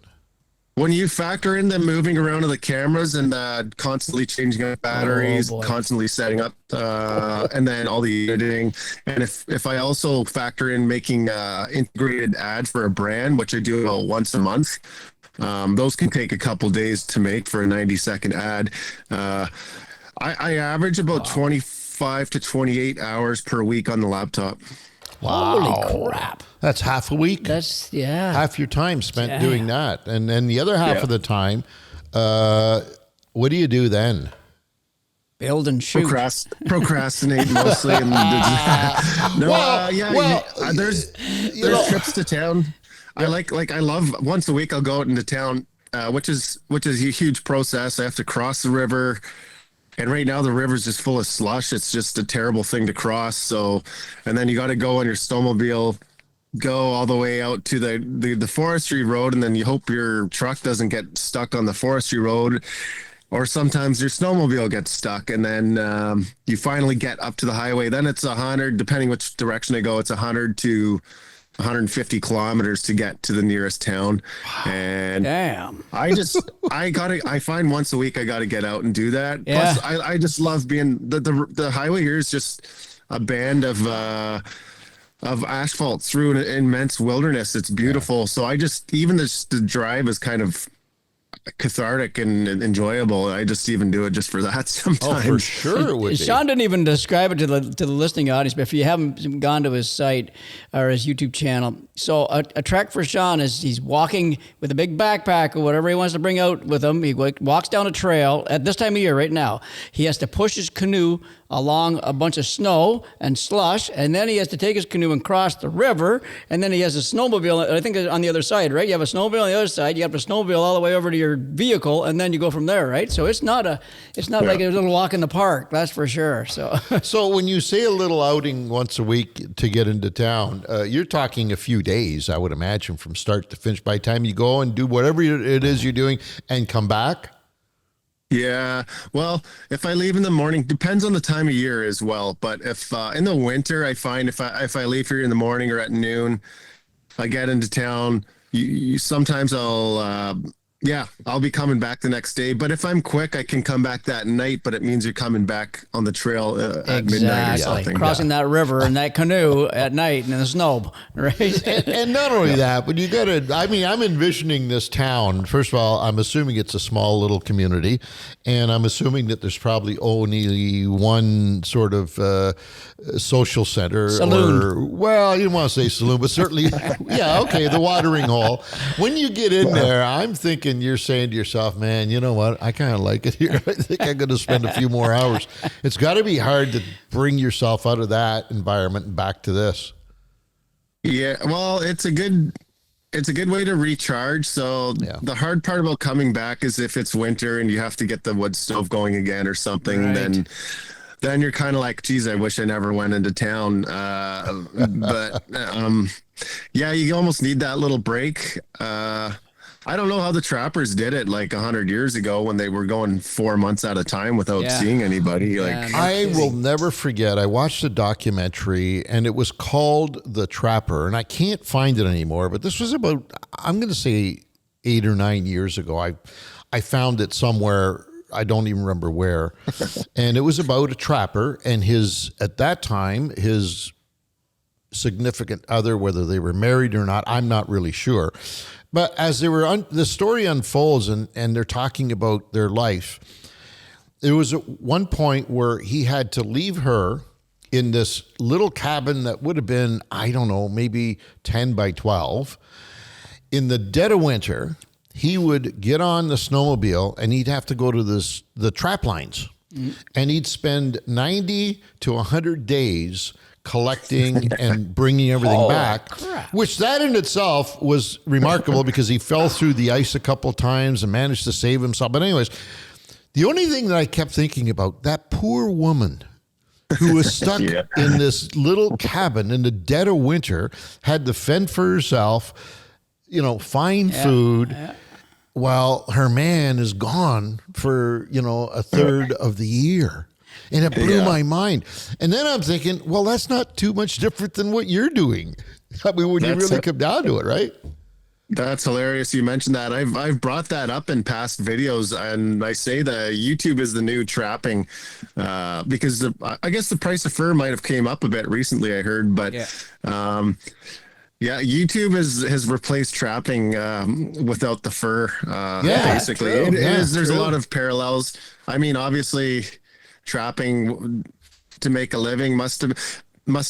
When you factor in the moving around of the cameras and constantly changing up batteries, constantly setting up, and then all the editing, and if I also factor in making integrated ad for a brand, which I do once a month, those can take a couple days to make for a 90-second ad. I average about 25 to 28 hours per week on the laptop. Wow. Holy crap. That's half a week. That's, half your time spent doing that. And then the other half of the time, what do you do then? Build and shoot. Procrastinate mostly. There's trips to town. I love, once a week I'll go out into town, which is a huge process. I have to cross the river. And right now the river's just full of slush. It's just a terrible thing to cross. So, and then you got to go on your snowmobile, go all the way out to the forestry road, and then you hope your truck doesn't get stuck on the forestry road, or sometimes your snowmobile gets stuck, and then you finally get up to the highway. Then it's 100, depending which direction I go, it's 100 to 150 kilometers to get to the nearest town. And damn, I find once a week I got to get out and do that. Plus I just love being the highway here is just a band of asphalt through an immense wilderness. It's beautiful. So even the drive is kind of cathartic and enjoyable. I just even do it just for that sometimes. Oh, for sure it would be. Sean didn't even describe it to the listening audience, but if you haven't gone to his site or his YouTube channel, so a trek for Sean is he's walking with a big backpack or whatever he wants to bring out with him. He walks down a trail at this time of year right now. He has to push his canoe along a bunch of snow and slush, and then he has to take his canoe and cross the river, and then he has a snowmobile, I think, on the other side, right? You have a snowmobile on the other side, you have a snowmobile all the way over to your vehicle, and then you go from there, right? So it's not like a little walk in the park, that's for sure. So when you say a little outing once a week to get into town, you're talking a few days, I would imagine, from start to finish, by the time you go and do whatever it is you're doing and come back? Yeah, well, if I leave in the morning, depends on the time of year as well. But if in the winter, I find if I leave here in the morning or at noon, I get into town. Sometimes I'll Yeah, I'll be coming back the next day. But if I'm quick, I can come back that night. But it means you're coming back on the trail at midnight or something. Crossing that river in that canoe at night in the snow, right? And not only that, but you got to, I mean, I'm envisioning this town. First of all, I'm assuming it's a small little community. And I'm assuming that there's probably only one sort of social center. Saloon. Or, well, you don't want to say saloon, but certainly, yeah, okay, the watering hole. When you get in there, I'm thinking you're saying to yourself, man, you know what? I kind of like it here. I think I'm going to spend a few more hours. It's got to be hard to bring yourself out of that environment and back to this. Yeah, well, it's a good way to recharge. So the hard part about coming back is if it's winter and you have to get the wood stove going again or something, then you're kind of like, geez, I wish I never went into town. But yeah, you almost need that little break. I don't know how the trappers did it like 100 years ago when they were going 4 months at a time without seeing anybody. Like, I will never forget, I watched a documentary and it was called The Trapper, and I can't find it anymore, but this was about, I'm going to say 8 or 9 years ago. I found it somewhere, I don't even remember where. And it was about a trapper and at that time, his significant other, whether they were married or not, I'm not really sure. But as they were the story unfolds and they're talking about their life, there was one point where he had to leave her in this little cabin that would have been, I don't know, maybe 10 by 12. In the dead of winter, he would get on the snowmobile and he'd have to go to the trap lines. Mm-hmm. And he'd spend 90 to 100 days collecting and bringing everything back, which that in itself was remarkable because he fell through the ice a couple of times and managed to save himself. But anyways, the only thing that I kept thinking about, that poor woman who was stuck in this little cabin in the dead of winter, had to fend for herself, find food, while her man is gone for, a third of the year. And it blew my mind. And then I'm thinking, well, that's not too much different than what you're doing. I mean, when you really come down to it, right? That's hilarious. You mentioned that. I've brought that up in past videos, and I say that YouTube is the new trapping, because I guess the price of fur might have came up a bit recently, I heard, but YouTube has replaced trapping without the fur. Basically, there's a lot of parallels. I mean, obviously, trapping to make a living must have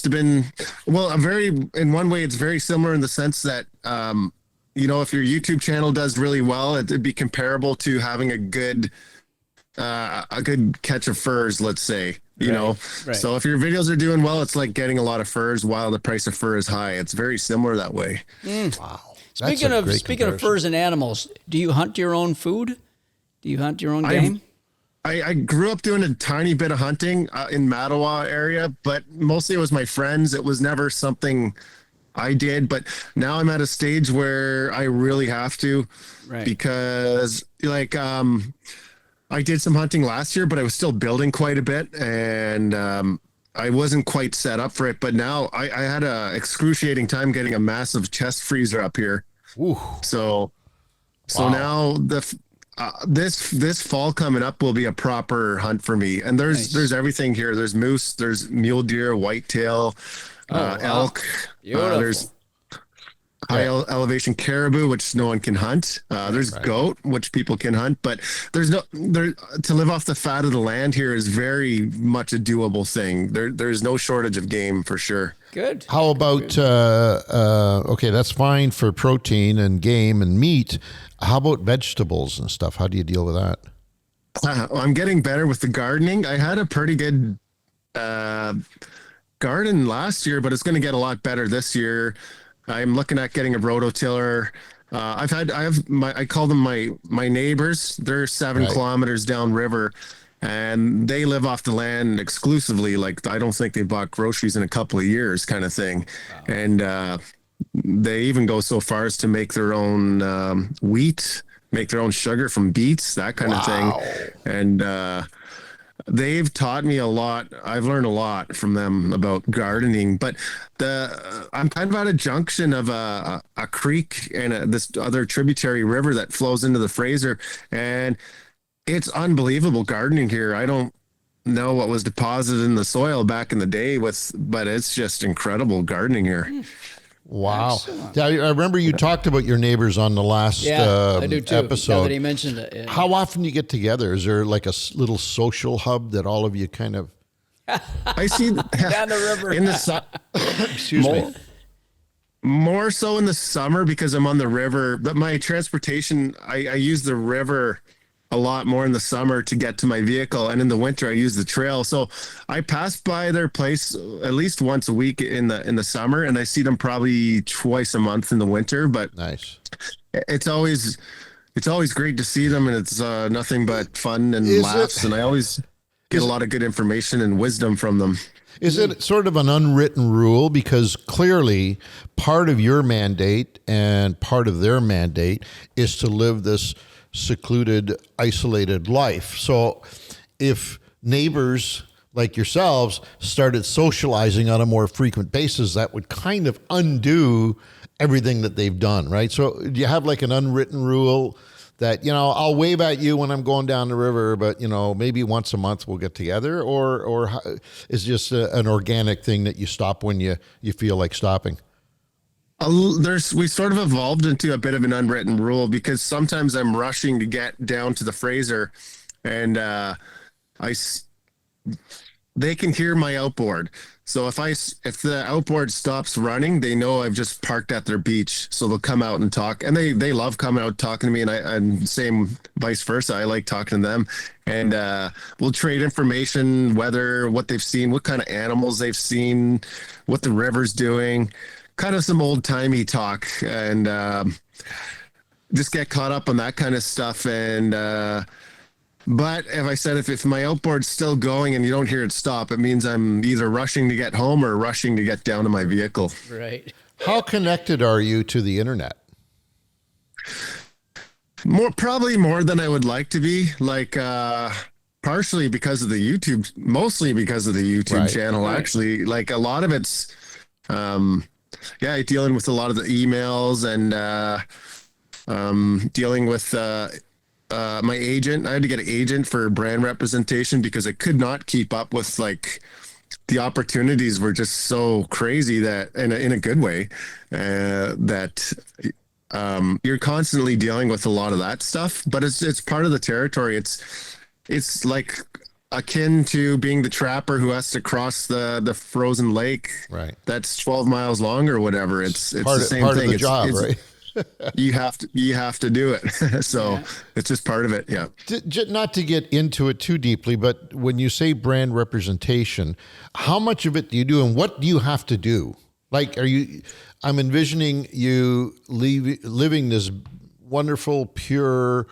been, well, in one way it's very similar in the sense that if your YouTube channel does really well, it'd be comparable to having a good catch of furs, let's say. So if your videos are doing well, it's like getting a lot of furs while the price of fur is high. It's very similar that way. Wow. Speaking of furs and animals, do you hunt your own food? Do you hunt your own game? I grew up doing a tiny bit of hunting in Mattawa area, but mostly it was my friends. It was never something I did, but now I'm at a stage where I really have to, because I did some hunting last year, but I was still building quite a bit, and I wasn't quite set up for it. But now I had a excruciating time getting a massive chest freezer up here. Ooh. So now this fall coming up will be a proper hunt for me, and there's everything here. There's moose, there's mule deer, whitetail, elk. There's high elevation caribou, which no one can hunt. There's goat, which people can hunt, but to live off the fat of the land here is very much a doable thing. There's no shortage of game for sure. Good. How about that's fine for protein and game and meat. How about vegetables and stuff? How do you deal with that? I'm getting better with the gardening. I had a pretty good garden last year, but it's going to get a lot better this year. I'm looking at getting a rototiller. I call them my neighbors. They're 7 kilometers downriver, and they live off the land exclusively. Like, I don't think they bought groceries in a couple of years, kind of thing. Wow. And they even go so far as to make their own wheat, make their own sugar from beets, that kind of thing. And they've taught me a lot. I've learned a lot from them about gardening, but I'm kind of at a junction of a creek and this other tributary river that flows into the Fraser, and it's unbelievable gardening here. I don't know what was deposited in the soil back in the day but it's just incredible gardening here. Wow. Yeah, I remember you talked about your neighbors on the last I do too. episode. Now that he mentioned it. Yeah. How often do you get together? Is there like a little social hub that all of you kind of... I see Down the river. in the Excuse me. more so in the summer because I'm on the river, but my transportation, I use the river a lot more in the summer to get to my vehicle, and in the winter I use the trail. So I pass by their place at least once a week in the summer, and I see them probably twice a month in the winter. But Nice. it's always great to see them, and it's nothing but fun and Is laughs, it- and I always get a lot of good information and wisdom from them. Is it sort of an unwritten rule? Because clearly part of your mandate and part of their mandate is to live this secluded, isolated life. So if neighbors like yourselves started socializing on a more frequent basis, that would kind of undo everything that they've done, right? So do you have like an unwritten rule that, I'll wave at you when I'm going down the river, but, maybe once a month we'll get together? Or is it just an organic thing that you stop when you feel like stopping? We sort of evolved into a bit of an unwritten rule because sometimes I'm rushing to get down to the Fraser, and they can hear my outboard. So if the outboard stops running, they know I've just parked at their beach. So they'll come out and talk, and they love coming out talking to me, and same vice versa. I like talking to them, and we'll trade information, weather, what they've seen, what kind of animals they've seen, what the river's doing. Kind of some old timey talk, and just get caught up on that kind of stuff. And but if my outboard's still going and you don't hear it stop, it means I'm either rushing to get home or rushing to get down to my vehicle. Right. How connected are you to the internet? Probably more than I would like to be. Like partially because of the YouTube, mostly because of the YouTube channel. Right. Actually, like a lot of it's. Dealing with a lot of the emails and dealing with my agent. I had to get an agent for brand representation because I could not keep up with the opportunities were just so crazy that in a good way that you're constantly dealing with a lot of that stuff, but it's part of the territory. It's like akin to being the trapper who has to cross the frozen lake. Right. That's 12 miles long or whatever. It's Part the same of thing. the job, right? You have to do it. So it's just part of it. Yeah. Not to get into it too deeply, but when you say brand representation, how much of it do you do, and what do you have to do? Like, I'm envisioning you living this wonderful, pure,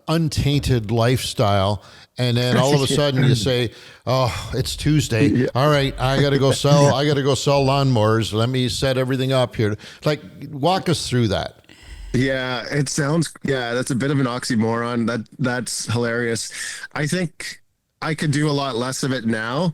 untainted lifestyle, and then all of a sudden you say, "Oh, it's Tuesday. Yeah. All right, I got to go sell lawnmowers. Let me set everything up here." Like, walk us through that. Yeah, that's a bit of an oxymoron. That's hilarious. I think I could do a lot less of it now.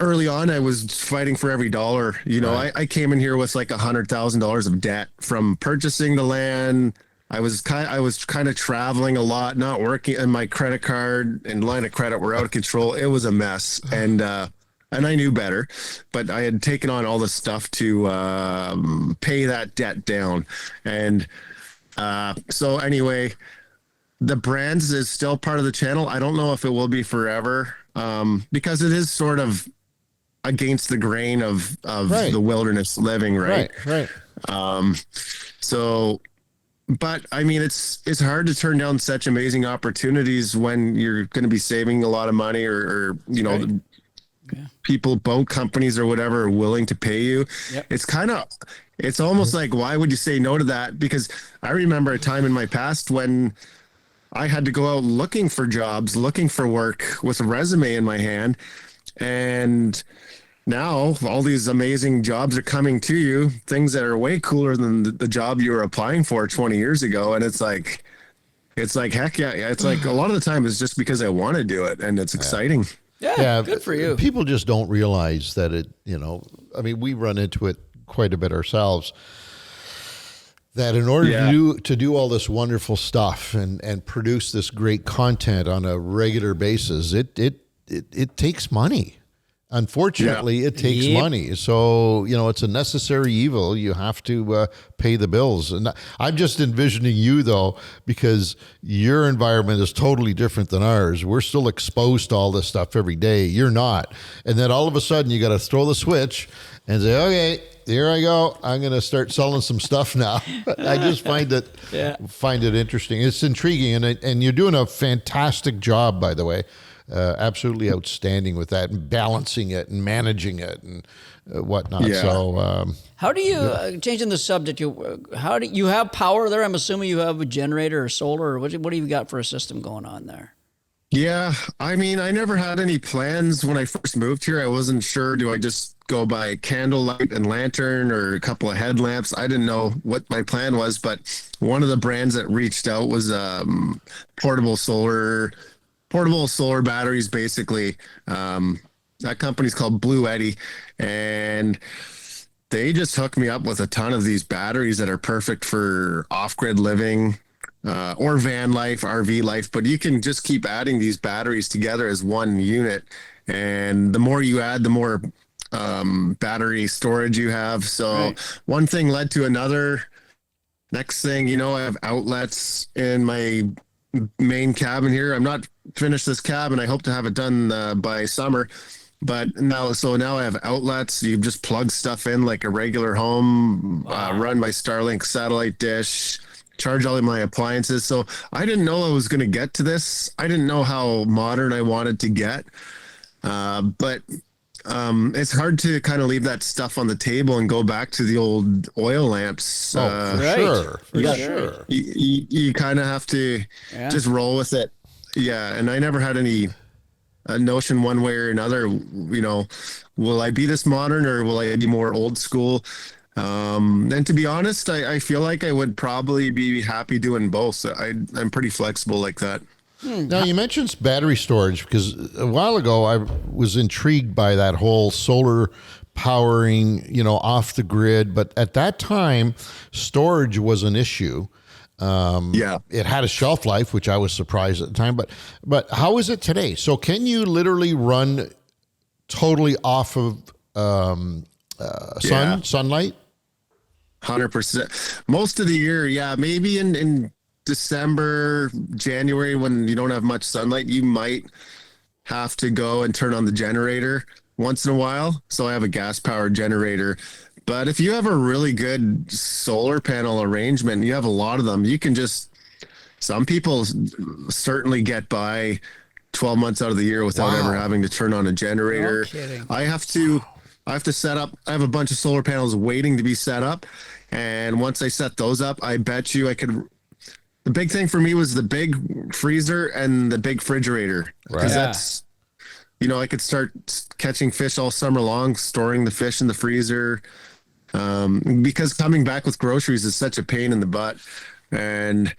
Early on, I was fighting for every dollar. Right. I came in here with like $100,000 of debt from purchasing the land. I was kind of traveling a lot, not working, and my credit card and line of credit were out of control. It was a mess, and I knew better, but I had taken on all this stuff to pay that debt down. And so anyway, the brands is still part of the channel. I don't know if it will be forever because it is sort of against the grain of the wilderness living, right? Right. But I mean, it's hard to turn down such amazing opportunities when you're going to be saving a lot of money, or people, boat companies or whatever, are willing to pay you. Yep. It's almost like, why would you say no to that? Because I remember a time in my past when I had to go out looking for jobs, looking for work with a resume in my hand, and now all these amazing jobs are coming to you, things that are way cooler than the job you were applying for 20 years ago. And it's like, it's like, heck yeah. It's like a lot of the time it's just because I want to do it and it's exciting. Yeah, good for you. People just don't realize that it, I mean, we run into it quite a bit ourselves, that in order to do all this wonderful stuff and produce this great content on a regular basis, it takes money. Unfortunately, it takes money. So, it's a necessary evil. You have to pay the bills. And I'm just envisioning you, though, because your environment is totally different than ours. We're still exposed to all this stuff every day. You're not. And then all of a sudden, you got to throw the switch and say, okay, here I go. I'm going to start selling some stuff now. I just find it interesting. It's intriguing. And you're doing a fantastic job, by the way. Absolutely outstanding with that, and balancing it and managing it and whatnot. Yeah. So, How do you, changing the subject, how do you have power there? I'm assuming you have a generator or solar, or what do you got for a system going on there? Yeah, I mean, I never had any plans when I first moved here. I wasn't sure, do I just go by candlelight and lantern or a couple of headlamps? I didn't know what my plan was, but one of the brands that reached out was portable solar batteries, basically. That company's called Blue Eddy, and they just hooked me up with a ton of these batteries that are perfect for off-grid living, or van life, RV life. But you can just keep adding these batteries together as one unit, and the more you add, the more battery storage you have. So one thing led to another. Next thing you know, I have outlets in my main cabin here. I'm not finished this cabin. I hope to have it done by summer. But now I have outlets. You just plug stuff in like a regular home, run my Starlink satellite dish, charge all of my appliances. So I didn't know I was going to get to this. I didn't know how modern I wanted to get. But it's hard to kind of leave that stuff on the table and go back to the old oil lamps. For sure. You kind of have to just roll with it. Yeah. And I never had any notion one way or another, will I be this modern or will I be more old school? And to be honest, I feel like I would probably be happy doing both. So I'm pretty flexible like that. Now, you mentioned battery storage because a while ago I was intrigued by that whole solar powering, off the grid. But at that time, storage was an issue. It had a shelf life, which I was surprised at the time. But how is it today? So can you literally run totally off of sunlight? 100%. Most of the year, maybe in December, January, when you don't have much sunlight, you might have to go and turn on the generator once in a while. So I have a gas powered generator. But if you have a really good solar panel arrangement, you have a lot of them, you can some people certainly get by 12 months out of the year without ever having to turn on a generator. No kidding. I have to set up, I have a bunch of solar panels waiting to be set up. And once I set those up, I bet you the big thing for me was the big freezer and the big refrigerator. Because that's, I could start catching fish all summer long, storing the fish in the freezer. Because coming back with groceries is such a pain in the butt and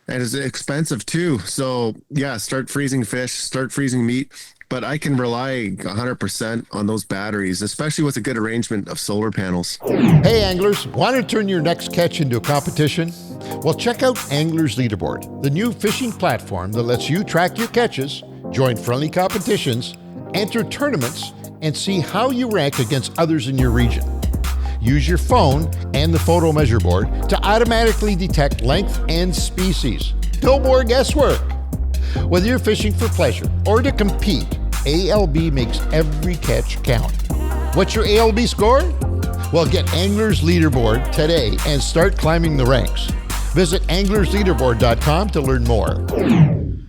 it's expensive too. So start freezing fish, start freezing meat, but I can rely 100% on those batteries, especially with a good arrangement of solar panels. Hey anglers, want to turn your next catch into a competition? Well, check out Anglers Leaderboard, the new fishing platform that lets you track your catches, join friendly competitions, enter tournaments, and see how you rank against others in your region. Use your phone and the photo measure board to automatically detect length and species. No more guesswork. Whether you're fishing for pleasure or to compete, ALB makes every catch count. What's your ALB score? Well, get Anglers Leaderboard today and start climbing the ranks. Visit anglersleaderboard.com to learn more.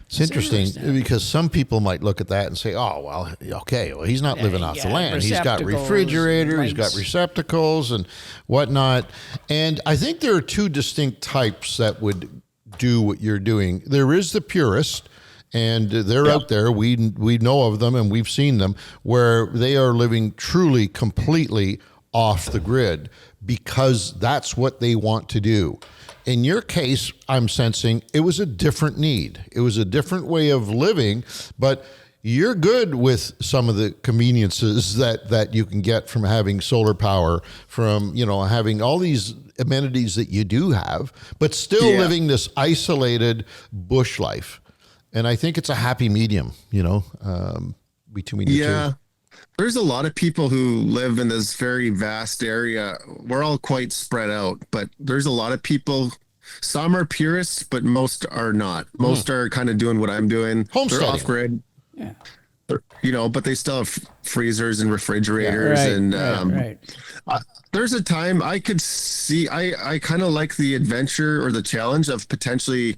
It's interesting because some people might look at that and say, oh, well, okay, well, he's not living off the land. He's got refrigerator, he's got receptacles and whatnot. And I think there are two distinct types that would do what you're doing. There is the purist, and they're out there. We know of them and we've seen them, where they are living truly, completely off the grid because that's what they want to do. In your case, I'm sensing it was a different need. It was a different way of living, but you're good with some of the conveniences that you can get from having solar power, from, having all these amenities that you do have, but still living this isolated bush life. And I think it's a happy medium, between the two. There's a lot of people who live in this very vast area. We're all quite spread out, but there's a lot of people. Some are purists, but most are not. Most are kind of doing what I'm doing. They're off grid. Yeah. But they still have freezers and refrigerators. There's a time I could see, I kind of like the adventure or the challenge of potentially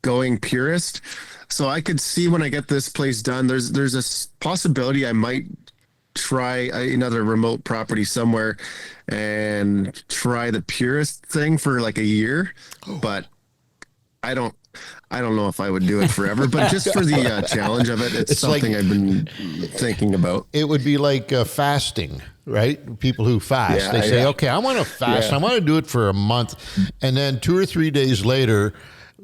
going purist. So I could see when I get this place done, there's a possibility I might try another remote property somewhere and try the purist thing for like a year, but I don't know if I would do it forever, but just for the challenge of it, it's something I've been thinking about. It would be like fasting, right? People who fast, they say, okay, I want to fast. I want to do it for a month. And then 2 or 3 days later,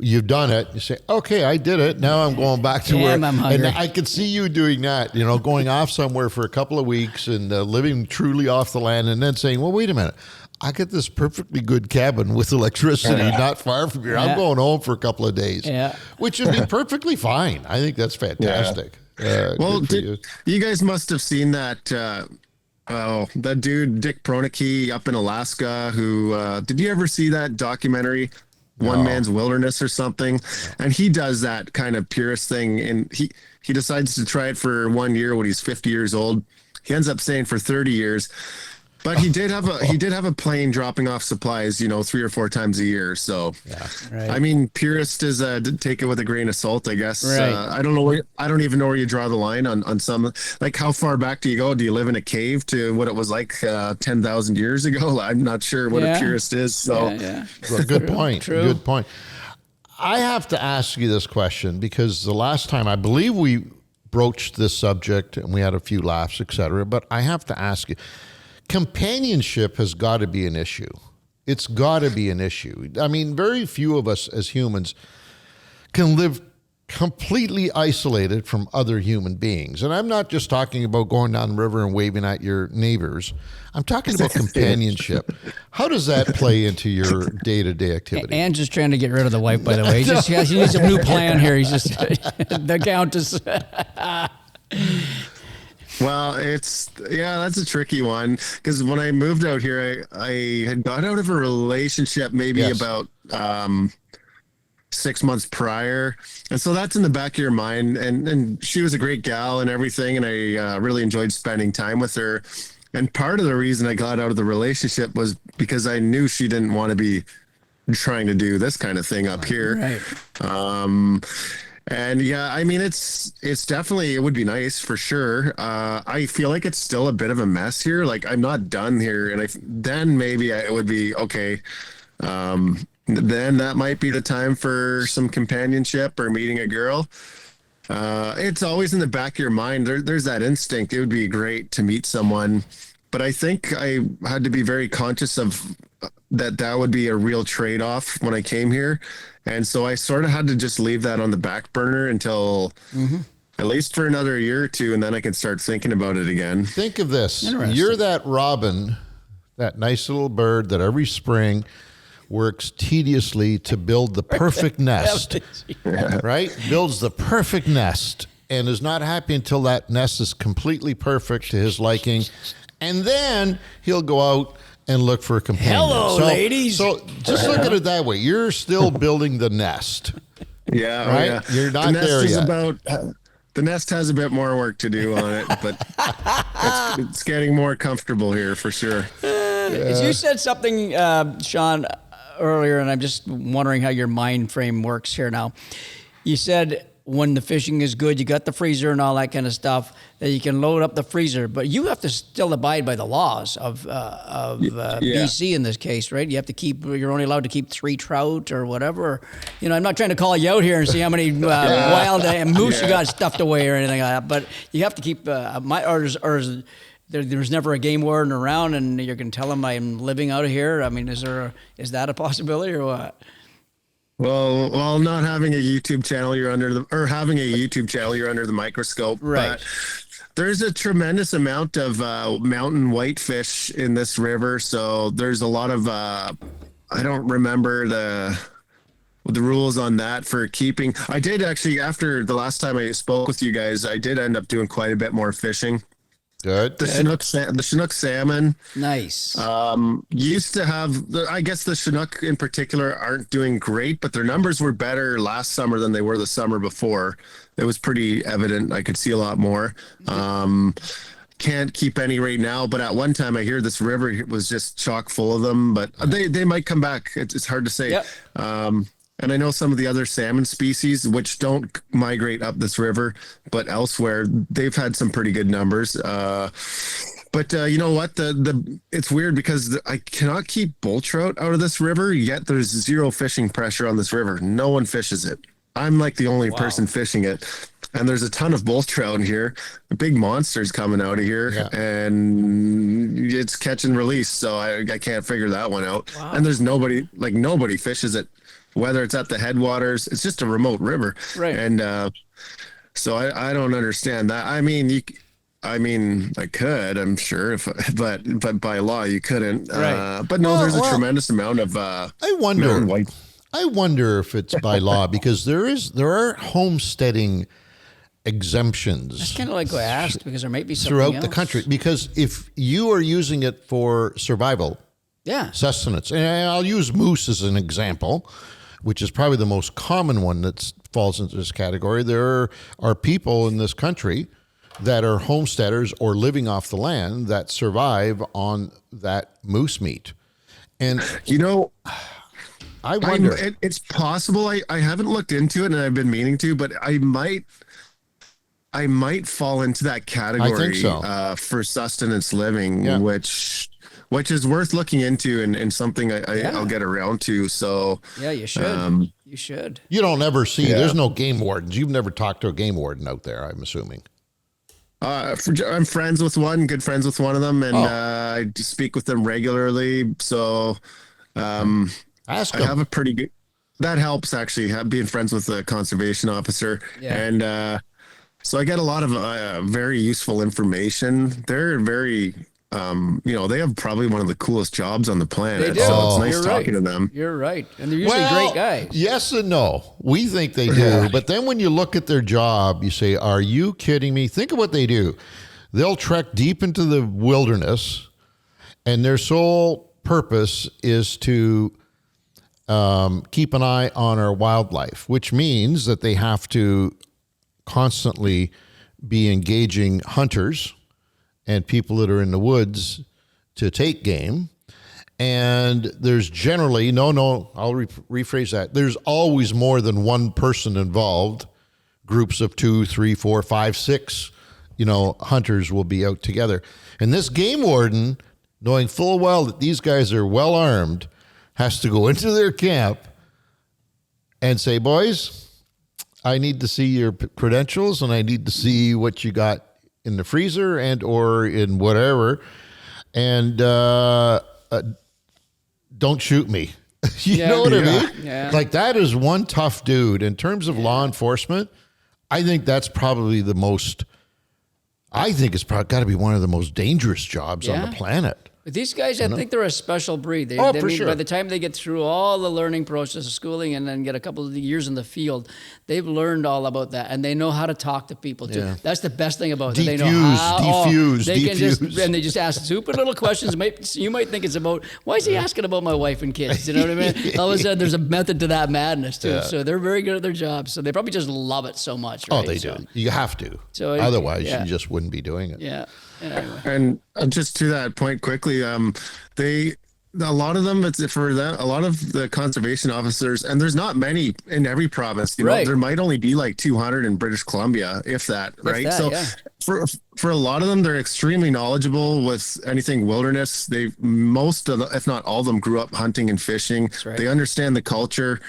you've done it. You say, okay, I did it. Now I'm going back to where. I'm hungry. And I could see you doing that, going off somewhere for a couple of weeks and living truly off the land, and then saying, well, wait a minute. I get this perfectly good cabin with electricity not far from here. I'm going home for a couple of days, which would be perfectly fine. I think that's fantastic. Well, you guys must have seen that. That dude, Dick Pronicki up in Alaska, who, did you ever see that documentary? One Man's Wilderness or something, and he does that kind of purist thing, and he decides to try it for 1 year when he's 50 years old. He ends up staying for 30 years, but he did have a plane dropping off supplies, 3 or 4 times a year. So, I mean, purist is take it with a grain of salt, I guess. Right. I don't even know where you draw the line on some, like how far back do you go? Do you live in a cave to what it was like 10,000 years ago? I'm not sure what a purist is. So, Well, good point. True. Good point. I have to ask you this question because the last time I believe we broached this subject and we had a few laughs, etc. But I have to ask you. Companionship has got to be an issue. It's got to be an issue. I mean, very few of us as humans can live completely isolated from other human beings. And I'm not just talking about going down the river and waving at your neighbors. I'm talking about companionship. How does that play into your day-to-day activity? Anne's just trying to get rid of the wife, by the way. He needs a new plan here. He's just, the Countess. Well, that's a tricky one because when I moved out here, I had got out of a relationship maybe about 6 months prior. And so that's in the back of your mind. And she was a great gal and everything. And I really enjoyed spending time with her. And part of the reason I got out of the relationship was because I knew she didn't want to be trying to do this kind of thing up here. Right. And I mean, it's definitely, it would be nice for sure. I feel like it's still a bit of a mess here. Like I'm not done here. And then maybe it would be okay. Then that might be the time for some companionship or meeting a girl. It's always in the back of your mind. There's that instinct. It would be great to meet someone, but I think I had to be very conscious of that would be a real trade-off when I came here. And so I sort of had to just leave that on the back burner until at least for another year or two, and then I can start thinking about it again. Think of this. You're that robin, that nice little bird that every spring works tediously to build the perfect nest, right? Builds the perfect nest and is not happy until that nest is completely perfect to his liking. And then he'll go out and look for a companion. Hello, ladies. So just look at it that way. You're still building the nest. Yeah. Right? Yeah. You're not there yet. The nest has a bit more work to do on it, but it's getting more comfortable here for sure. You said something, Sean, earlier, and I'm just wondering how your mind frame works here now. You said when the fishing is good, you got the freezer and all that kind of stuff, that you can load up the freezer, but you have to still abide by the laws of BC in this case, right? You have to you're only allowed to keep 3 trout or whatever. I'm not trying to call you out here and see how many wild moose you got stuffed away or anything like that, but you have to keep, there's never a game warden around, and you're going to tell them I'm living out of here? I mean, is that a possibility or what? Well, not having a YouTube channel, having a YouTube channel, you're under the microscope. Right. But there's a tremendous amount of mountain whitefish in this river. So there's a lot of, I don't remember the rules on that for keeping. I did actually, after the last time I spoke with you guys, I did end up doing quite a bit more fishing. Good. The Chinook salmon. Nice. Used to have, I guess the Chinook in particular aren't doing great, but their numbers were better last summer than they were the summer before. It was pretty evident. I could see a lot more. Can't keep any right now, but at one time I hear this river was just chock full of them, but they might come back. It's hard to say. Yep. And I know some of the other salmon species, which don't migrate up this river, but elsewhere, they've had some pretty good numbers. But you know what? It's weird because I cannot keep bull trout out of this river, yet there's zero fishing pressure on this river. No one fishes it. I'm like the only person fishing it. And there's a ton of bull trout in here, big monsters coming out of here, and it's catch and release. So I can't figure that one out. Wow. And there's nobody fishes it. Whether it's at the headwaters, it's just a remote river. Right. And so I don't understand that. I mean, I could, I'm sure, but by law you couldn't. Right. But no, there's a tremendous amount of I wonder if it's by law, because there are homesteading exemptions. That's kind of like what I asked, because there might be something throughout else. the country. Because if you are using it for survival, sustenance, and I'll use moose as an example, which is probably the most common one that falls into this category. There are people in this country that are homesteaders or living off the land that survive on that moose meat. And, I wonder. It's possible. I haven't looked into it, and I've been meaning to, but I might fall into that category. I think so. For sustenance living, which is worth looking into, and something I'll get around to. So yeah, you should. You should. You don't ever see. There's no game wardens. You've never talked to a game warden out there, I'm assuming. I'm friends with one, good friends with one of them, and I speak with them regularly. So ask I them. have a pretty good. That helps actually, being friends with the conservation officer, and so I get a lot of very useful information. They're very. They have probably one of the coolest jobs on the planet. They do. So it's nice You're talking right. to them. You're right. And they're usually great guys. Yes and no. We think they do. But then when you look at their job, you say, are you kidding me? Think of what they do. They'll trek deep into the wilderness, and their sole purpose is to keep an eye on our wildlife, which means that they have to constantly be engaging hunters and people that are in the woods to take game. And there's generally, I'll rephrase that. There's always more than one person involved. Groups of 2, 3, 4, 5, 6, hunters will be out together. And this game warden, knowing full well that these guys are well armed, has to go into their camp and say, boys, I need to see your credentials, and I need to see what you got in the freezer and or in whatever, and don't shoot me. You know what I mean? Yeah. Like, that is one tough dude. In terms of law enforcement, I think that's probably the most, it's probably got to be one of the most dangerous jobs on the planet. But these guys, I think they're a special breed. For sure. By the time they get through all the learning process of schooling and then get a couple of years in the field, they've learned all about that, and they know how to talk to people too. Yeah. That's the best thing about it. They know how they just ask super little questions. You might think it's about, why is he asking about my wife and kids? You know what I mean? All of a sudden, there's a method to that madness too. Yeah. So they're very good at their job. So they probably just love it so much. Right? Oh, they do. You have to. So otherwise, you just wouldn't be doing it. Yeah. Anyway. And just to that point quickly, a lot of them, it's for that, a lot of the conservation officers, and there's not many in every province, there might only be like 200 in British Columbia, if that, right? for a lot of them, they're extremely knowledgeable with anything wilderness. Most of if not all of them grew up hunting and fishing. right. They understand the culture,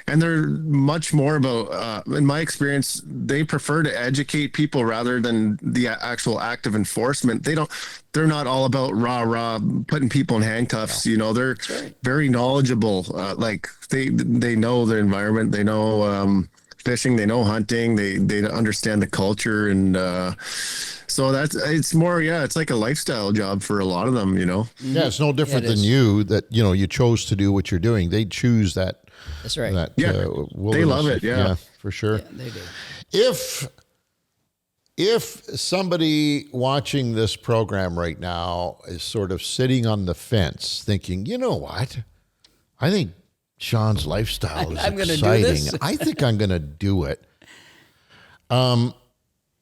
and they're much more about, in my experience, they prefer to educate people rather than the actual act of enforcement. They're not all about rah putting people in handcuffs. You know, they're very knowledgeable. Like they know their environment. They know fishing. They know hunting. They understand the culture, and so it's more. Yeah, it's like a lifestyle job for a lot of them. You know. Yeah, it's no different than you that you chose to do what you're doing. They choose that. That's right. That, they love it. Yeah, for sure. Yeah, they do. If somebody watching this program right now is sort of sitting on the fence thinking, you know what, I think Sean's lifestyle is I'm exciting. gonna do this. I think I'm going to do it.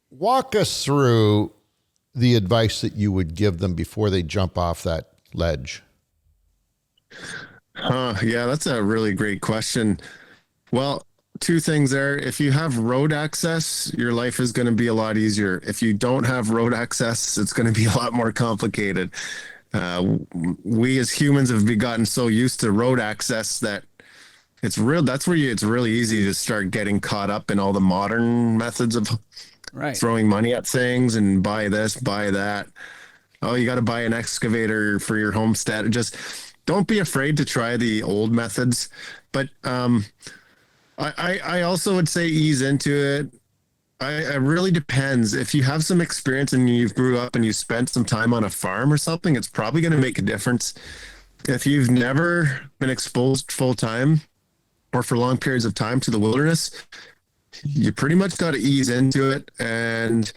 Walk us through the advice that you would give them before they jump off that ledge. Yeah, that's a really great question. Well, two things there. If you have road access, your life is going to be a lot easier. If you don't have road access, it's going to be a lot more complicated. We as humans have gotten so used to road access that it's really easy to start getting caught up in all the modern methods of throwing money at things and buy this, buy that. Oh, you got to buy an excavator for your homestead. Just don't be afraid to try the old methods. But I also would say ease into it. It really depends. If you have some experience and you grew up and you spent some time on a farm or something, it's probably going to make a difference. If you've never been exposed full time or for long periods of time to the wilderness, you pretty much got to ease into it. And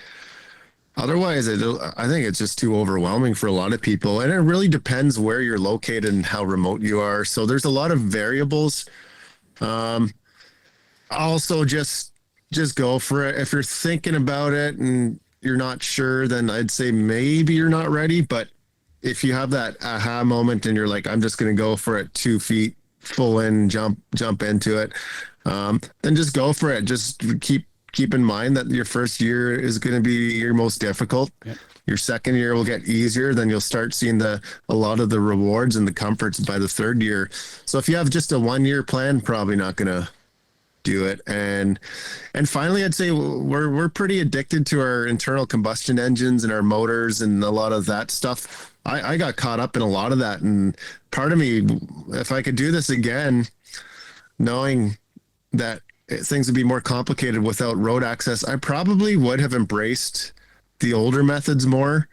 otherwise, I think it's just too overwhelming for a lot of people. And it really depends where you're located and how remote you are. So there's a lot of variables. Also, just go for it. If you're thinking about it and you're not sure, then I'd say maybe you're not ready. But if you have that aha moment and you're like, I'm just going to go for it 2 feet full in, jump into it, then just go for it. Just keep in mind that your first year is going to be your most difficult. Yep. Your second year will get easier. Then you'll start seeing a lot of the rewards and the comforts by the third year. So if you have just a 1 year plan, probably not going to do it. And finally, I'd say we're pretty addicted to our internal combustion engines and our motors and a lot of that stuff. I got caught up in a lot of that, and part of me, if I could do this again, knowing that things would be more complicated without road access, I probably would have embraced the older methods more.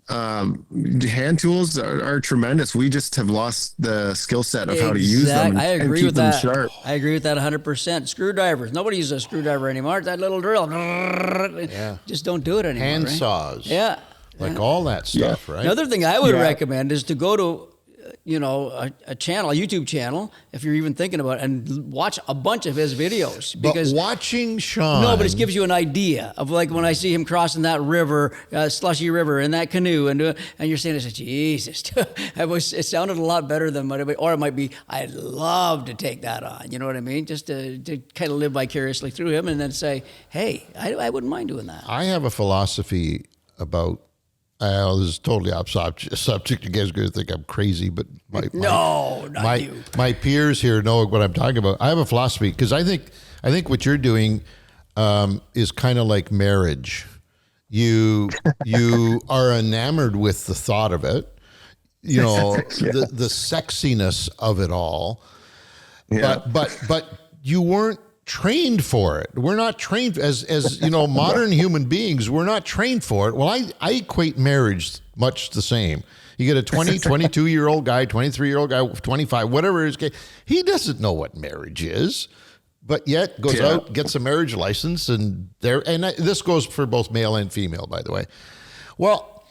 Hand tools are tremendous. We just have lost the skill set of how to use them and keep them sharp. I agree with that 100%. Screwdrivers. Nobody uses a screwdriver anymore. It's that little drill. Yeah. Just don't do it anymore. Hand saws. Yeah. Like all that stuff, right? Another thing I would recommend is to go to a channel, a YouTube channel, if you're even thinking about it, and watch a bunch of his videos. Because but watching Sean... No, but it gives you an idea of, like, when I see him crossing that river, slushy river, in that canoe, and you're saying, Jesus, it sounded a lot better than what or it might be, I'd love to take that on, you know what I mean? Just to kind of live vicariously through him and then say, hey, I wouldn't mind doing that. I have a philosophy about... this is totally off subject. You guys are going to think I'm crazy, but my peers here know what I'm talking about. I have a philosophy because I think what you're doing is kind of like marriage. You are enamored with the thought of it, the sexiness of it all. Yeah. But you weren't trained for it. We're not trained as modern human beings. We're not trained for it. Well, I equate marriage much the same. You get a 20, 22-year-old guy, 23-year-old guy, 25, whatever his case. He doesn't know what marriage is, but yet goes out, gets a marriage license, and this goes for both male and female, by the way. Well,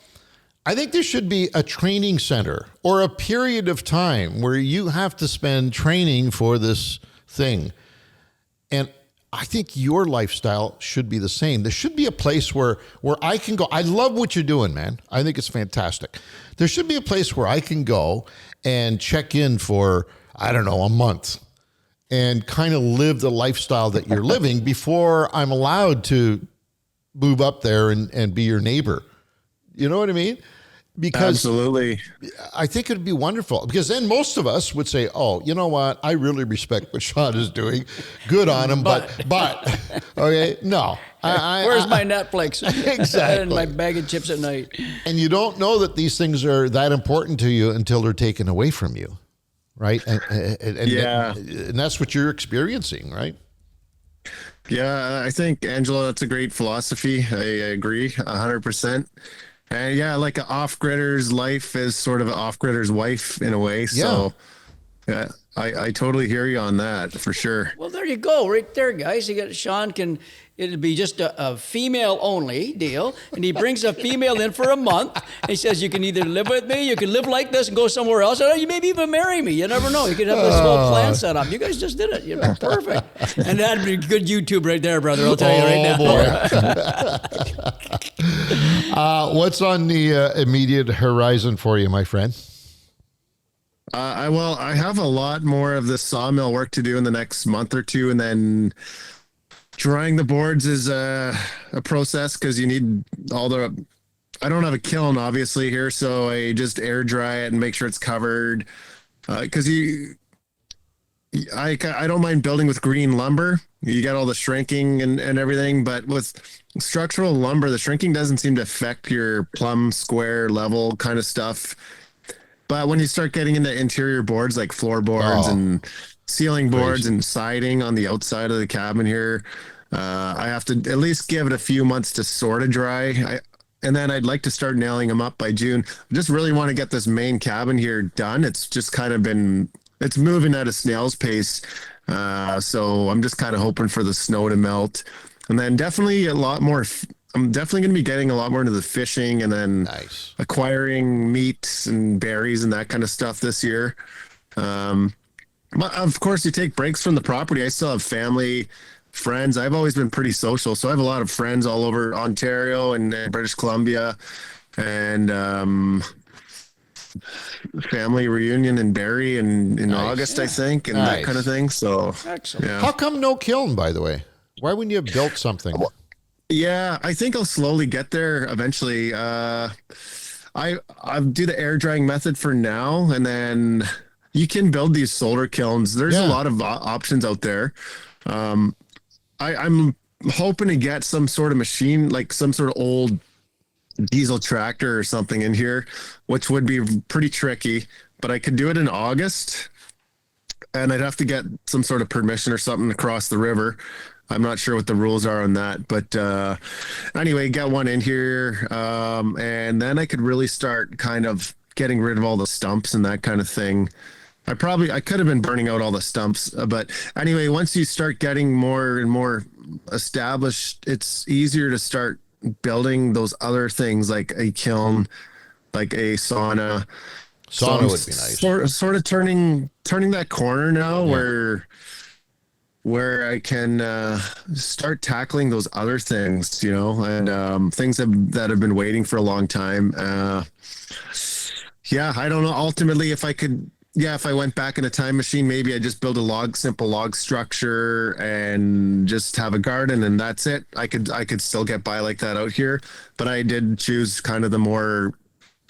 I think there should be a training center or a period of time where you have to spend training for this thing. And I think your lifestyle should be the same. There should be a place where I can go. I love what you're doing, man. I think it's fantastic. There should be a place where I can go and check in for, I don't know, a month and kind of live the lifestyle that you're living before I'm allowed to move up there and be your neighbor. You know what I mean? Because Absolutely. I think it'd be wonderful, because then most of us would say, oh, you know what? I really respect what Sean is doing. Good on him. But okay, no. Where's my Netflix? Exactly. And my bag of chips at night. And you don't know that these things are that important to you until they're taken away from you, right? And that's what you're experiencing, right? Yeah, I think, Angela, that's a great philosophy. I agree 100%. And yeah, like an off-gridder's life is sort of an off-gridder's wife in a way. So yeah, I totally hear you on that for sure. Well, there you go, right there, guys. You got Sean it'll be just a female only deal, and he brings a female in for a month. And he says, you can either live with me, you can live like this and go somewhere else, or you maybe even marry me. You never know. You could have this whole plan set up. You guys just did it. Perfect. And that'd be good YouTube right there, brother. I'll tell you right now. Boy. What's on the immediate horizon for you, my friend? I have a lot more of the sawmill work to do in the next month or two, and then drying the boards is a process, because you need I don't have a kiln obviously here, so I just air dry it and make sure it's covered. Because I don't mind building with green lumber. You get all the shrinking and everything, but with structural lumber, the shrinking doesn't seem to affect your plumb, square, level kind of stuff. But when you start getting into interior boards like floorboards and ceiling boards and siding on the outside of the cabin here, I have to at least give it a few months to sort of dry. And then I'd like to start nailing them up by June. I just really want to get this main cabin here done. It's just kind of it's moving at a snail's pace. So I'm just kind of hoping for the snow to melt. And then definitely a lot more. I'm definitely going to be getting a lot more into the fishing, and then acquiring meat and berries and that kind of stuff this year. But of course, you take breaks from the property. I still have family, friends. I've always been pretty social, so I have a lot of friends all over Ontario and British Columbia, and family reunion in Barrie in August, I think, and that kind of thing. So, excellent. Yeah. How come no kiln, by the way? Why wouldn't you have built something? Yeah, I think I'll slowly get there eventually. I do the air drying method for now, and then you can build these solar kilns. There's a lot of options out there. I'm hoping to get some sort of machine, like some sort of old diesel tractor or something in here, which would be pretty tricky, but I could do it in August, and I'd have to get some sort of permission or something to cross the river. I'm not sure what the rules are on that, but anyway, get one in here, and then I could really start kind of getting rid of all the stumps and that kind of thing. I could have been burning out all the stumps, but anyway, once you start getting more and more established, it's easier to start building those other things like a kiln, like a sauna. Sauna would be nice. Sort of turning that corner now where I can start tackling those other things, and things that have been waiting for a long time. I don't know. Ultimately, if I went back in a time machine, maybe I just build a simple log structure and just have a garden, and that's it. I could still get by like that out here, but I did choose kind of the more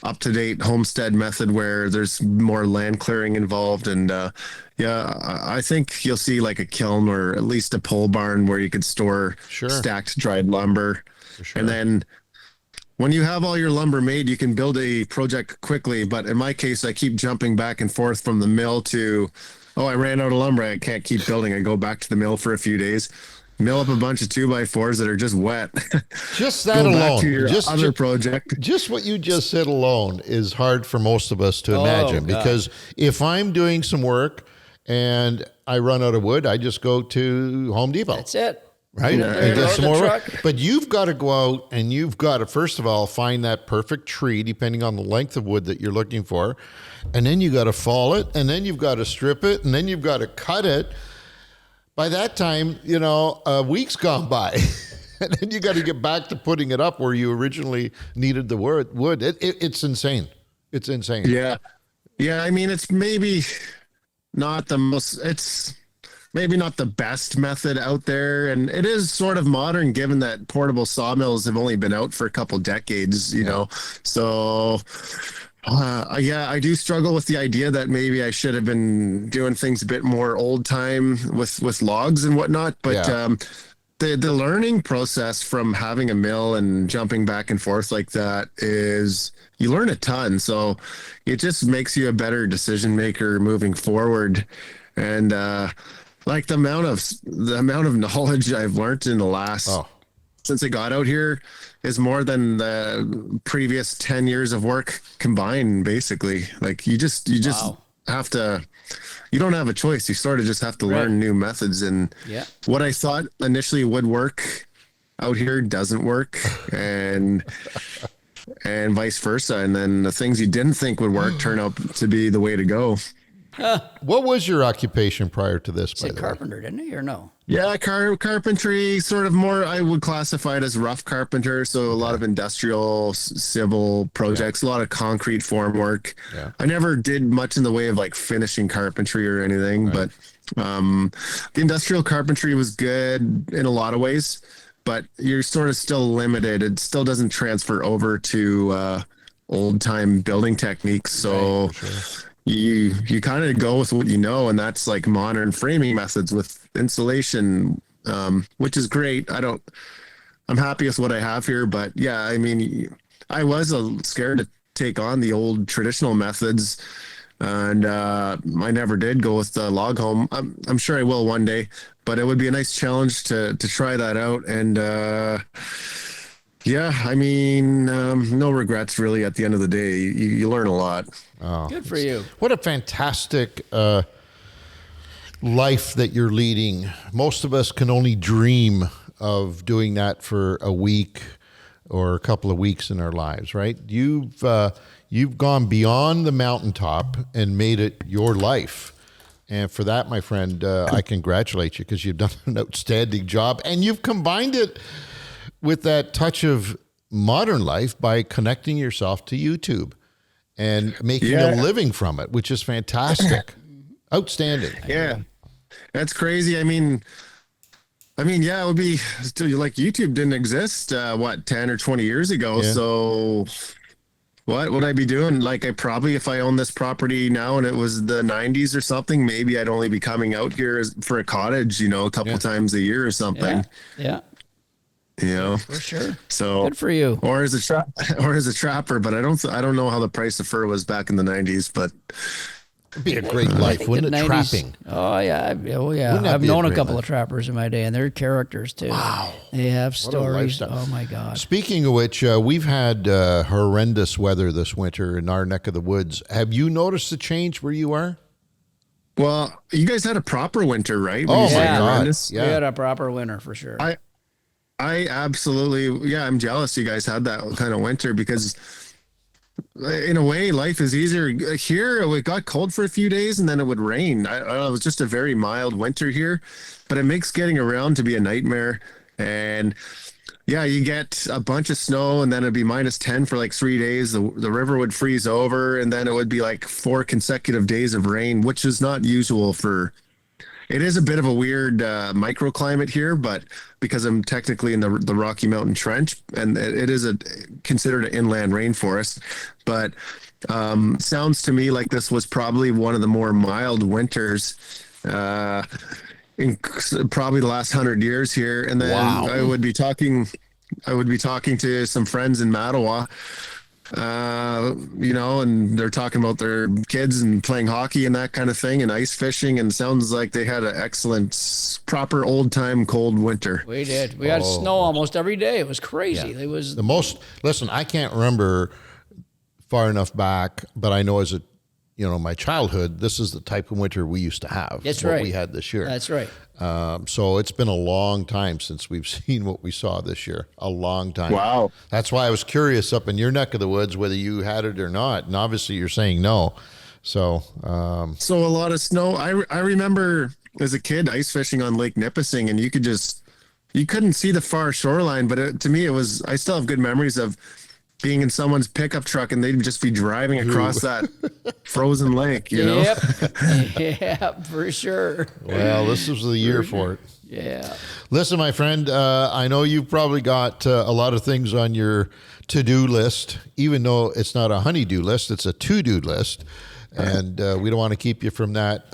up-to-date homestead method where there's more land clearing involved, and I think you'll see like a kiln or at least a pole barn where you could store stacked dried lumber. And then when you have all your lumber made, you can build a project quickly. But in my case, I keep jumping back and forth from the mill to, I ran out of lumber, I can't keep building. I go back to the mill for a few days, mill up a bunch of 2x4s that are just wet. Just that alone. Back to your other project. Just what you just said alone is hard for most of us to imagine. Because if I'm doing some work and I run out of wood, I just go to Home Depot. That's it. Right? Yeah. And get some more truck. wood. But you've got to go out and you've got to, first of all, find that perfect tree, depending on the length of wood that you're looking for. And then you got to fall it, and then you've got to strip it, and then you've got to cut it. By that time, a week's gone by. And then you got to get back to putting it up where you originally needed the wood. It's insane. It's insane. Yeah. Yeah. I mean, it's maybe not the most, maybe not the best method out there, and it is sort of modern given that portable sawmills have only been out for a couple decades, you know. So yeah, I do struggle with the idea that maybe I should have been doing things a bit more old time with logs and whatnot, but the learning process from having a mill and jumping back and forth like that is, you learn a ton. So it just makes you a better decision maker moving forward. And like the amount of knowledge I've learned in the last since I got out here is more than the previous 10 years of work combined, basically. Like you just have to, you don't have a choice. You sort of just have to learn new methods, and what I thought initially would work out here doesn't work, and vice versa. And then the things you didn't think would work turn out to be the way to go. What was your occupation prior to this? Said carpenter, didn't he, or no? Yeah, carpentry, sort of more, I would classify it as rough carpenter. So a lot of industrial, civil projects, a lot of concrete formwork. Yeah. I never did much in the way of like finishing carpentry or anything, but the industrial carpentry was good in a lot of ways, but you're sort of still limited. It still doesn't transfer over to old time building techniques. So you kind of go with what you know, and that's like modern framing methods with insulation, which is great. I'm happy with what I have here, but yeah, I mean, I was scared to take on the old traditional methods, and I never did go with the log home. I'm sure I will one day, but it would be a nice challenge to try that out. And yeah, I mean, no regrets really. At the end of the day, you learn a lot. Oh, good for you. What a fantastic life that you're leading. Most of us can only dream of doing that for a week or a couple of weeks in our lives, right? You've gone beyond the mountaintop and made it your life. And for that, my friend, I congratulate you, because you've done an outstanding job, and you've combined it with that touch of modern life by connecting yourself to YouTube and making a living from it, which is fantastic. Outstanding. Yeah. That's crazy. I mean, yeah, it would be still like YouTube didn't exist, 10 or 20 years ago. Yeah. So what would I be doing? Like, if I owned this property now and it was the 90s or something, maybe I'd only be coming out here for a cottage, a couple times a year or something. Yeah. For sure. So good for you. Or as a trapper, but I don't know how the price of fur was back in the 90s, but it'd be a great life, wouldn't it? 90s, trapping. Oh yeah. I've known a couple of trappers in my day, and they're characters too. Wow. They have stories. Oh my God. Speaking of which, we've had horrendous weather this winter in our neck of the woods. Have you noticed the change where you are? Well, you guys had a proper winter, right? Oh my God. We had a proper winter for sure. I absolutely, I'm jealous you guys had that kind of winter, because in a way life is easier here. It got cold for a few days and then it would rain. It was just a very mild winter here, but it makes getting around to be a nightmare. And yeah, you get a bunch of snow and then it'd be -10 for like 3 days. The river would freeze over, and then it would be like 4 consecutive days of rain, which is not usual for. It is a bit of a weird microclimate here, but because I'm technically in the Rocky Mountain Trench, and it is considered an inland rainforest, but sounds to me like this was probably one of the more mild winters in probably the last 100 years here. And then I would be talking to some friends in Mattawa, and they're talking about their kids and playing hockey and that kind of thing, and ice fishing, and it sounds like they had an excellent, proper old time cold winter. We did. We had snow almost every day. It was crazy. Yeah. It was the most. Listen, I can't remember far enough back, but I know as my childhood, this is the type of winter we used to have. That's what right. We had this year. That's right. So it's been a long time since we've seen what we saw this year. A long time. Wow. That's why I was curious up in your neck of the woods whether you had it or not. And obviously you're saying no. So a lot of snow. I remember as a kid ice fishing on Lake Nipissing, and you couldn't see the far shoreline, but to me I still have good memories of being in someone's pickup truck and they'd just be driving across that frozen lake, you know? Yep, for sure. Well, this was the year for it. Yeah. Listen, my friend, I know you've probably got a lot of things on your to-do list, even though it's not a honey-do list, it's a to-do list. And we don't want to keep you from that.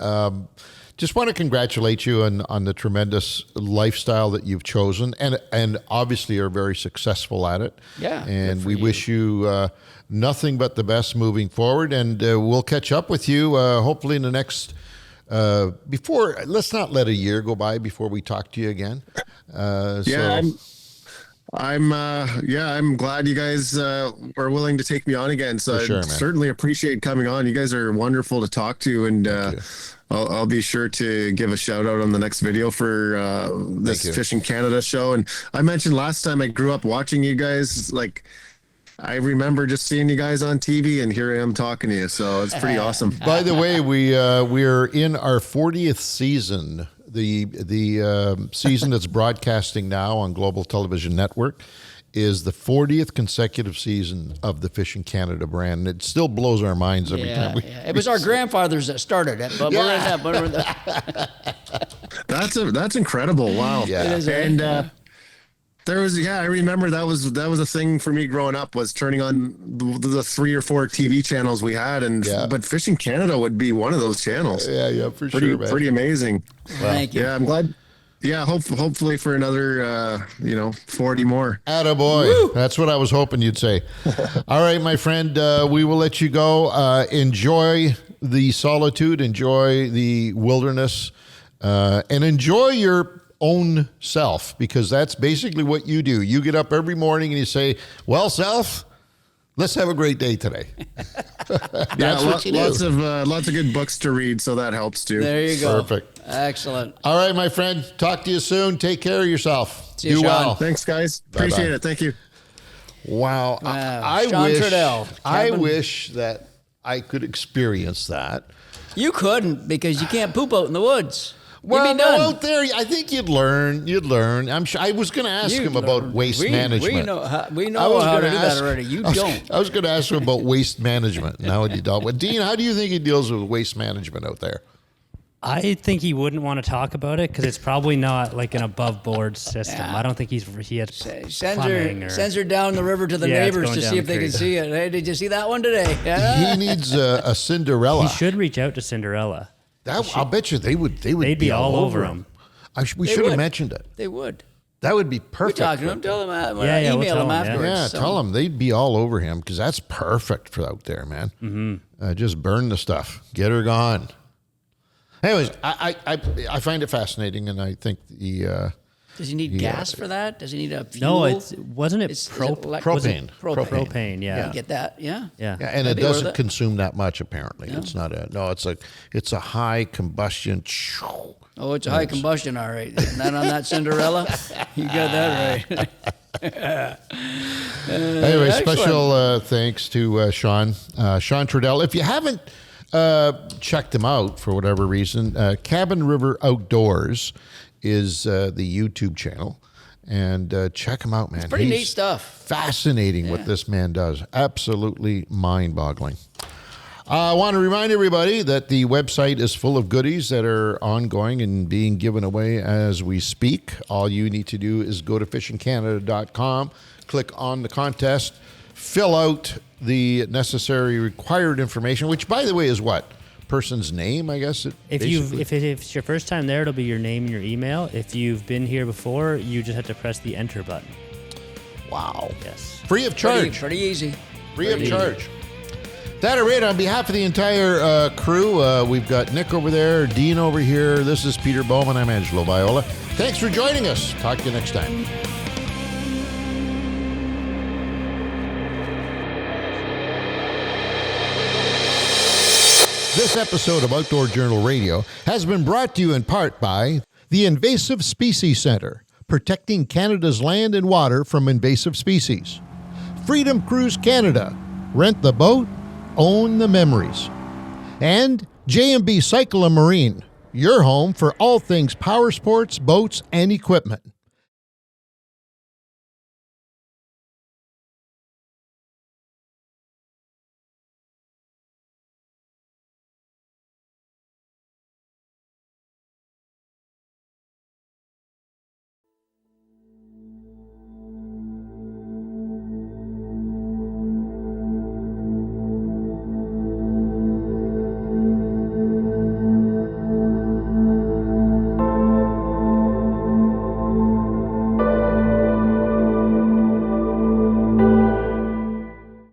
Just want to congratulate you on the tremendous lifestyle that you've chosen, and obviously are very successful at it. Yeah, And good for we you. wish you nothing but the best moving forward. And we'll catch up with you hopefully in the next. Let's not let a year go by before we talk to you again. Yeah, I'm glad you guys are willing to take me on again. So sure, I man. certainly appreciate coming on. You guys are wonderful to talk to, and I'll be sure to give a shout out on the next video for this you. Fishing Canada show. And I mentioned last time I grew up watching you guys. Like, I remember just seeing you guys on TV, and here I am talking to you. So it's pretty awesome. By the way, we're in our 40th season. The season that's broadcasting now on Global Television Network is the 40th consecutive season of the Fishing Canada brand. It still blows our minds every time. It was our grandfathers that started it, but we're in that. That's incredible. Wow. Yeah. It is, And there was, I remember that was a thing for me growing up, was turning on the 3 or 4 TV channels we had, but Fishing Canada would be one of those channels. Yeah, for Pretty, sure, man. pretty amazing. Thank you. Yeah, I'm glad. Yeah, hopefully for another 40 more. Attaboy. That's what I was hoping you'd say. All right, my friend, we will let you go. Enjoy the solitude, enjoy the wilderness, and enjoy your own self, because that's basically what you do. You get up every morning and you say, well, self, let's have a great day today. That's what you do. Lots of good books to read, so that helps too. There you go. Perfect. Excellent. All right, my friend. Talk to you soon. Take care of yourself. See you, Do Sean. well. Thanks, guys. Bye-bye. Appreciate it. Thank you. Wow. I Shawn wish, Trudel, I Kevin. wish that I could experience that. You couldn't, because you can't poop out in the woods. Well, You'd be no, done. out there, I think you'd learn. I'm sure. I was going to ask him about waste management. We know I how was to gonna do that ask- already. You I was- don't. I was going to ask him about waste management and how he dealt with. Dean, how do you think he deals with waste management out there? I think he wouldn't want to talk about it because it's probably not like an above board system. Yeah. I don't think he had Sends plumbing her, or sends her down the river to the Yeah, it's neighbors going to down see if the they can creek. see it. Hey, did you see that one today? Yeah. He needs a Cinderella. He should reach out to Cinderella. I'll bet you they would. They'd be all over him. We They should have would. mentioned it. They would. That would be We perfect. talk to for them. Tell them. Yeah, we'll email tell them 'em, yeah. afterwards. Yeah, So- tell them they'd be all over him, because that's perfect for out there, man. Mm-hmm. Just burn the stuff, get her gone. Anyways, I find it fascinating, and I think the Does he need gas for that? Does he need a No, fuel? wasn't it Is it propane? propane. Propane, yeah. You get that? Yeah. Yeah. yeah, and That'd it be worth doesn't it. consume that much apparently. It's not it's a high combustion. Oh, it's a high combustion, all right. Isn't that on that Cinderella? You got that right. Anyway, excellent. special thanks to Sean Trudell. If you haven't checked him out for whatever reason, Cabin River Outdoors is the YouTube channel, and check him out, man. Pretty He's neat stuff. Fascinating what this man does. Absolutely mind-boggling. I want to remind everybody that the website is full of goodies that are ongoing and being given away as we speak. All you need to do is go to fishingcanada.com, click on the contest, fill out the necessary required information, which, by the way, is what? Person's name, I guess. If it's your first time there, it'll be your name and your email. If you've been here before, you just have to press the enter button. Wow. Yes. Free of charge. Pretty easy. Free of charge. That are it. On behalf of the entire crew, we've got Nick over there, Dean over here. This is Peter Bowman. I'm Angelo Viola. Thanks for joining us. Talk to you next time. This episode of Outdoor Journal Radio has been brought to you in part by the Invasive Species Center, protecting Canada's land and water from invasive species. Freedom Cruise Canada, rent the boat, own the memories. And J&B Cycle and Marine, your home for all things power sports, boats, and equipment.